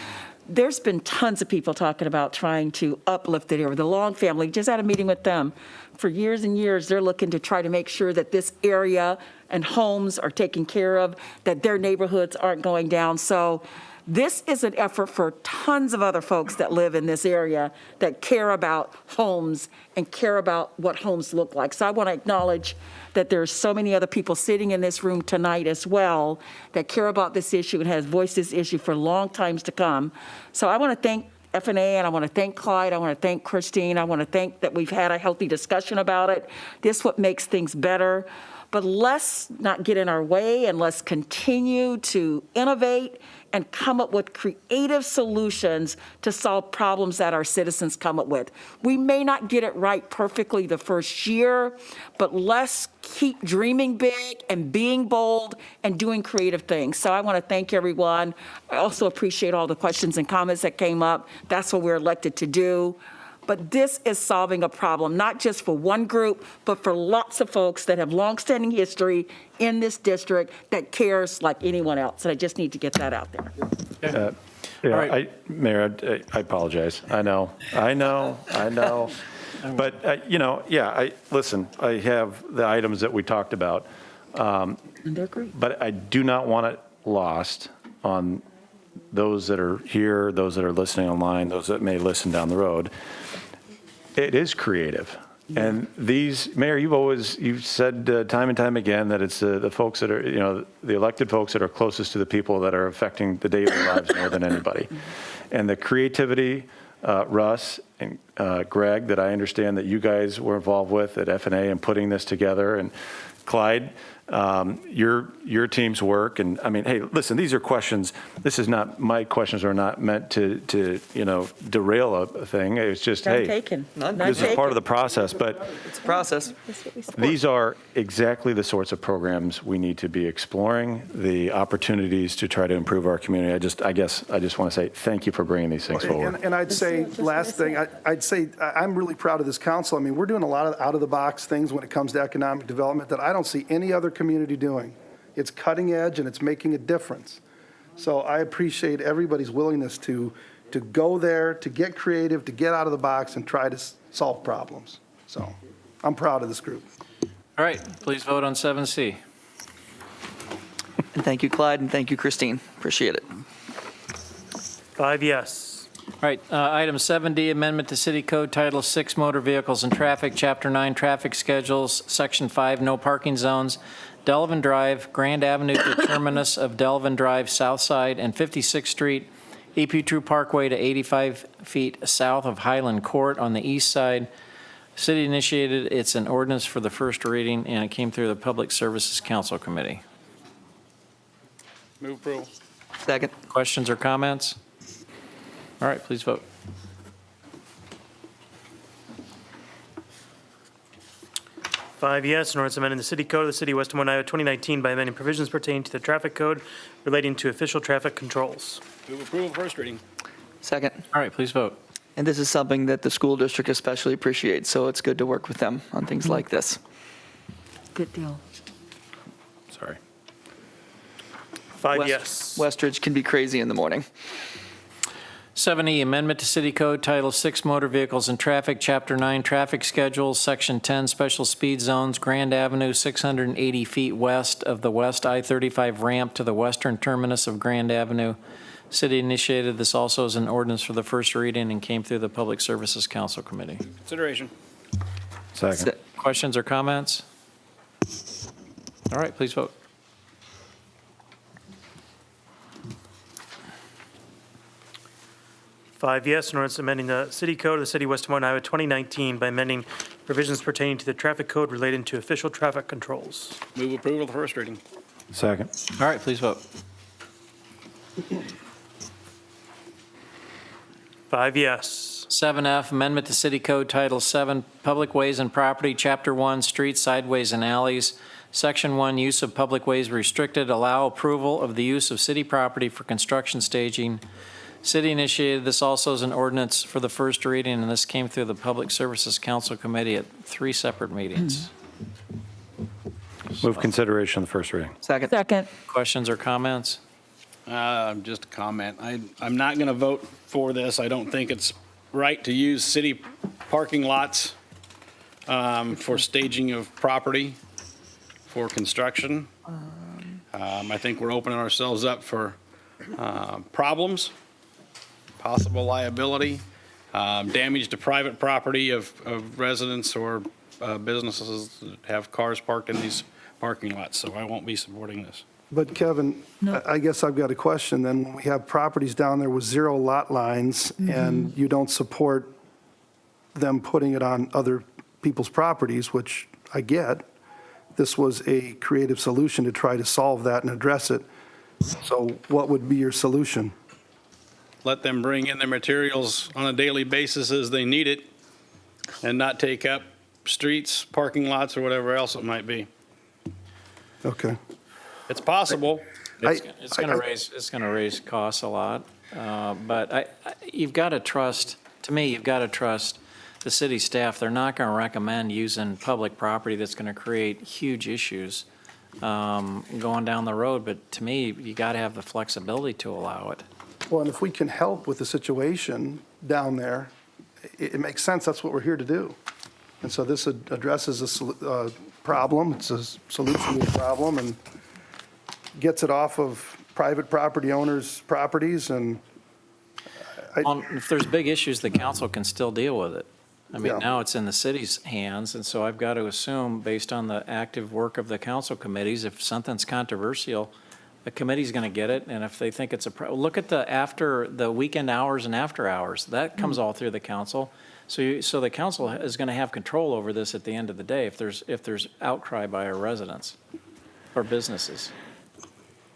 [SPEAKER 7] there's been tons of people talking about trying to uplift it here. The Long family, just had a meeting with them. For years and years, they're looking to try to make sure that this area and homes are taken care of, that their neighborhoods aren't going down. So This is an effort for tons of other folks that live in this area that care about homes and care about what homes look like. So I want to acknowledge that there's so many other people sitting in this room tonight as well that care about this issue and has voiced this issue for long times to come. So I want to thank F&A, and I want to thank Clyde, I want to thank Christine, I want to thank that we've had a healthy discussion about it. This is what makes things better. But let's not get in our way, and let's continue to innovate and come up with creative solutions to solve problems that our citizens come up with. We may not get it right perfectly the first year, but let's keep dreaming big and being bold and doing creative things. So I want to thank everyone. I also appreciate all the questions and comments that came up. That's what we're elected to do. But this is solving a problem, not just for one group, but for lots of folks that have longstanding history in this district that cares like anyone else. And I just need to get that out there.
[SPEAKER 6] Mayor, I apologize. I know. But, listen, I have the items that we talked about.
[SPEAKER 7] And they're great.
[SPEAKER 6] But I do not want it lost on those that are here, those that are listening online, those that may listen down the road. It is creative. And these, Mayor, you've said time and time again that it's the folks that are, the elected folks that are closest to the people that are affecting the daily lives more than anybody. And the creativity, Russ and Greg, that I understand that you guys were involved with at F&A and putting this together, and Clyde, your team's work. And I mean, hey, listen, these are questions. My questions are not meant to derail a thing. It's just, this is part of the process. But
[SPEAKER 8] It's a process.
[SPEAKER 6] these are exactly the sorts of programs we need to be exploring, the opportunities to try to improve our community. I just want to say thank you for bringing these things forward.
[SPEAKER 1] And I'd say, last thing, I'd say I'm really proud of this council. I mean, we're doing a lot of out-of-the-box things when it comes to economic development that I don't see any other community doing. It's cutting edge and it's making a difference. So I appreciate everybody's willingness to go there, to get creative, to get out of the box and try to solve problems. So I'm proud of this group.
[SPEAKER 2] All right, please vote on 7C.
[SPEAKER 8] And thank you, Clyde, and thank you, Christine. Appreciate it.
[SPEAKER 3] 5 yes.
[SPEAKER 2] All right, item 7D, amendment to City Code Title 6, Motor Vehicles and Traffic, Chapter 9, Traffic Schedules, Section 5, No Parking Zones, Delavan Drive, Grand Avenue to terminus of Delavan Drive, South Side, and 56th Street, EP True Parkway to 85 feet south of Highland Court on the east side. City initiated, it's an ordinance for the first reading, and it came through the Public Services Council Committee.
[SPEAKER 11] Move approval.
[SPEAKER 8] Second.
[SPEAKER 2] Questions or comments? All right, please vote.
[SPEAKER 3] Five yes, an ordinance amending the city code of the city of West Des Moines, Iowa, 2019 by amending provisions pertaining to the traffic code relating to official traffic controls.
[SPEAKER 11] Move approval, first reading.
[SPEAKER 8] Second.
[SPEAKER 2] All right, please vote.
[SPEAKER 8] And this is something that the school district especially appreciates, so it's good to work with them on things like this.
[SPEAKER 7] Good deal.
[SPEAKER 6] Sorry.
[SPEAKER 3] 5 yes.
[SPEAKER 8] Westridge can be crazy in the morning.
[SPEAKER 2] 7E, amendment to City Code Title 6, Motor Vehicles and Traffic, Chapter 9, Traffic Schedules, Section 10, Special Speed Zones, Grand Avenue, 680 feet west of the West I-35 ramp to the western terminus of Grand Avenue. City initiated this also as an ordinance for the first reading and came through the Public Services Council Committee.
[SPEAKER 11] Consideration.
[SPEAKER 6] Second.
[SPEAKER 2] Questions or comments? All right, please vote.
[SPEAKER 3] Five yes, an ordinance amending the city code of the city of West Des Moines, Iowa, 2019 by amending provisions pertaining to the traffic code relating to official traffic controls.
[SPEAKER 11] Move approval of the first reading.
[SPEAKER 6] Second.
[SPEAKER 2] All right, please vote.
[SPEAKER 3] 5 yes.
[SPEAKER 2] 7F, amendment to City Code Title 7, Public Ways and Property, Chapter 1, Streets, Sideways, and Alleys, Section 1, Use of Public Ways Restricted, allow approval of the use of city property for construction staging. City initiated this also as an ordinance for the first reading, and this came through the Public Services Council Committee at 3 separate meetings.
[SPEAKER 6] Move consideration of the first reading.
[SPEAKER 8] Second.
[SPEAKER 7] Second.
[SPEAKER 2] Questions or comments?
[SPEAKER 11] Just a comment. I'm not going to vote for this. I don't think it's right to use city parking lots for staging of property for construction. I think we're opening ourselves up for problems, possible liability, damage to private property of residents or businesses that have cars parked in these parking lots, so I won't be supporting this.
[SPEAKER 1] But Kevin, I guess I've got a question then. When we have properties down there with 0 lot lines and you don't support them putting it on other people's properties, which I get, this was a creative solution to try to solve that and address it. So what would be your solution?
[SPEAKER 11] Let them bring in their materials on a daily basis as they need it and not take up streets, parking lots, or whatever else it might be.
[SPEAKER 1] Okay.
[SPEAKER 11] It's possible.
[SPEAKER 2] It's going to raise costs a lot, but you've got to trust, to me, you've got to trust the city staff. They're not going to recommend using public property that's going to create huge issues going down the road, but to me, you got to have the flexibility to allow it.
[SPEAKER 1] Well, and if we can help with the situation down there, it makes sense. That's what we're here to do. And so this addresses a problem. It's a solution to the problem and gets it off of private property owners' properties. And
[SPEAKER 2] If there's big issues, the council can still deal with it. I mean,
[SPEAKER 1] Yeah.
[SPEAKER 2] now it's in the city's hands, and so I've got to assume, based on the active work of the council committees, if something's controversial, the committee's going to get it, and if they think it's look at the weekend hours and after hours. That comes all through the council. So the council is going to have control over this at the end of the day if there's outcry by our residents or businesses.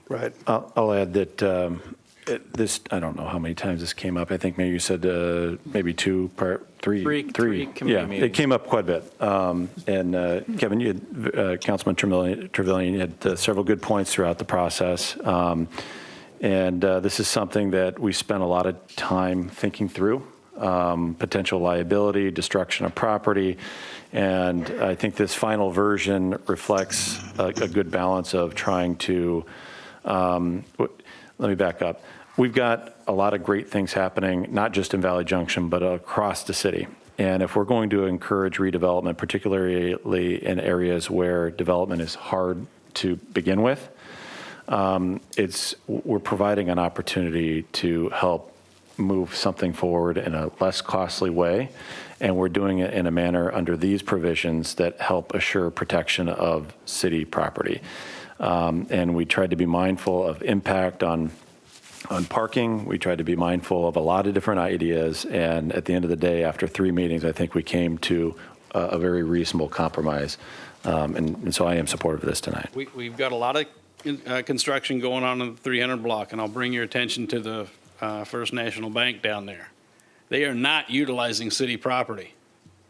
[SPEAKER 1] Right.
[SPEAKER 6] I'll add that this, I don't know how many times this came up. I think maybe you said maybe three
[SPEAKER 2] committee
[SPEAKER 6] Yeah,
[SPEAKER 2] meetings.
[SPEAKER 6] it came up quite a bit. And Kevin, you had, Councilman Trevelyan, you had several good points throughout the process. And this is something that we spent a lot of time thinking through. Potential liability, destruction of property. And I think this final version reflects a good balance of trying to, let me back up. We've got a lot of great things happening, not just in Valley Junction, but across the city. And if we're going to encourage redevelopment, particularly in areas where development is hard to begin with, we're providing an opportunity to help move something forward in a less costly way, and we're doing it in a manner under these provisions that help assure protection of city property. And we tried to be mindful of impact on parking. We tried to be mindful of a lot of different ideas, and at the end of the day, after 3 meetings, I think we came to a very reasonable compromise. And so I am supportive of this tonight.
[SPEAKER 11] We've got a lot of construction going on in the 300 block, and I'll bring your attention to the First National Bank down there. They are not utilizing city property,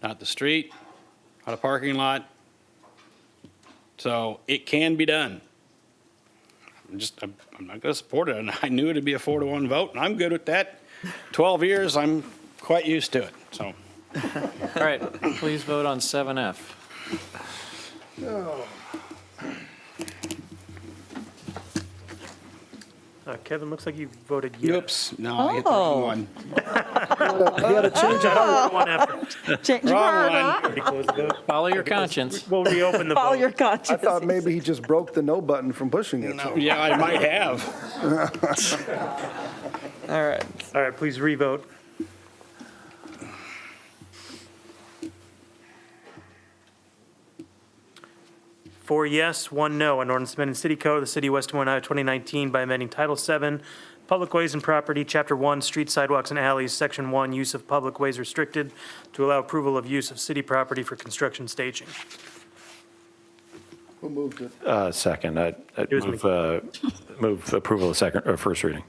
[SPEAKER 11] not the street, not a parking lot. So it can be done. I'm not going to support it, and I knew it'd be a 4-1 vote, and I'm good with that. 12 years, I'm quite used to it, so.
[SPEAKER 2] All right, please vote on 7F.
[SPEAKER 3] Kevin, looks like you voted yes.
[SPEAKER 11] Oops, no, I hit the wrong one.
[SPEAKER 1] You got to change it.
[SPEAKER 3] One after.
[SPEAKER 7] Change
[SPEAKER 11] Wrong one.
[SPEAKER 3] Already closed the vote.
[SPEAKER 2] Follow your conscience.
[SPEAKER 3] We'll reopen the
[SPEAKER 7] Follow
[SPEAKER 3] vote.
[SPEAKER 7] your
[SPEAKER 1] I
[SPEAKER 7] conscience.
[SPEAKER 1] thought maybe he just broke the no button from pushing it.
[SPEAKER 11] No, yeah, I might have.
[SPEAKER 8] All right.
[SPEAKER 3] All right, please revote. Four yes, one no, an ordinance amending City Code of the City of West Des Moines, Iowa, 2019 by amending Title 7, Public Ways and Property, Chapter 1, Streets, Sidewalks, and Alleys, Section 1, Use of Public Ways Restricted, to allow approval of use of city property for construction staging.
[SPEAKER 1] Who moved it?
[SPEAKER 6] Second, I'd
[SPEAKER 3] was
[SPEAKER 6] move approval of second or first reading.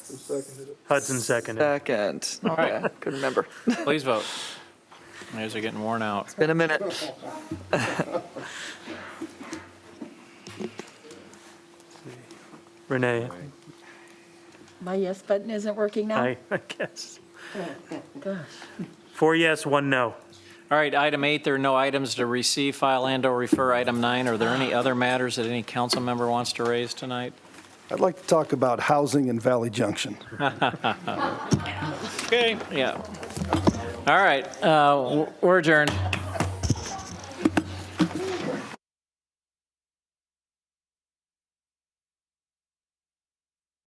[SPEAKER 1] Who seconded it?
[SPEAKER 3] Hudson seconded.
[SPEAKER 8] Second.
[SPEAKER 2] All right.
[SPEAKER 8] Okay, couldn't remember.
[SPEAKER 2] Please vote. My ears are getting worn out.
[SPEAKER 8] Been a minute.
[SPEAKER 3] Renee,
[SPEAKER 7] My yes button isn't working now?
[SPEAKER 3] I guess.
[SPEAKER 7] Gosh.
[SPEAKER 3] Four yes, one no.
[SPEAKER 2] All right, item 8, there are no items to receive, file, and/or refer. Item 9, are there any other matters that any council member wants to raise tonight?
[SPEAKER 1] I'd like to talk about housing in Valley Junction.
[SPEAKER 11] Okay.
[SPEAKER 2] Yeah. All right, we're adjourned.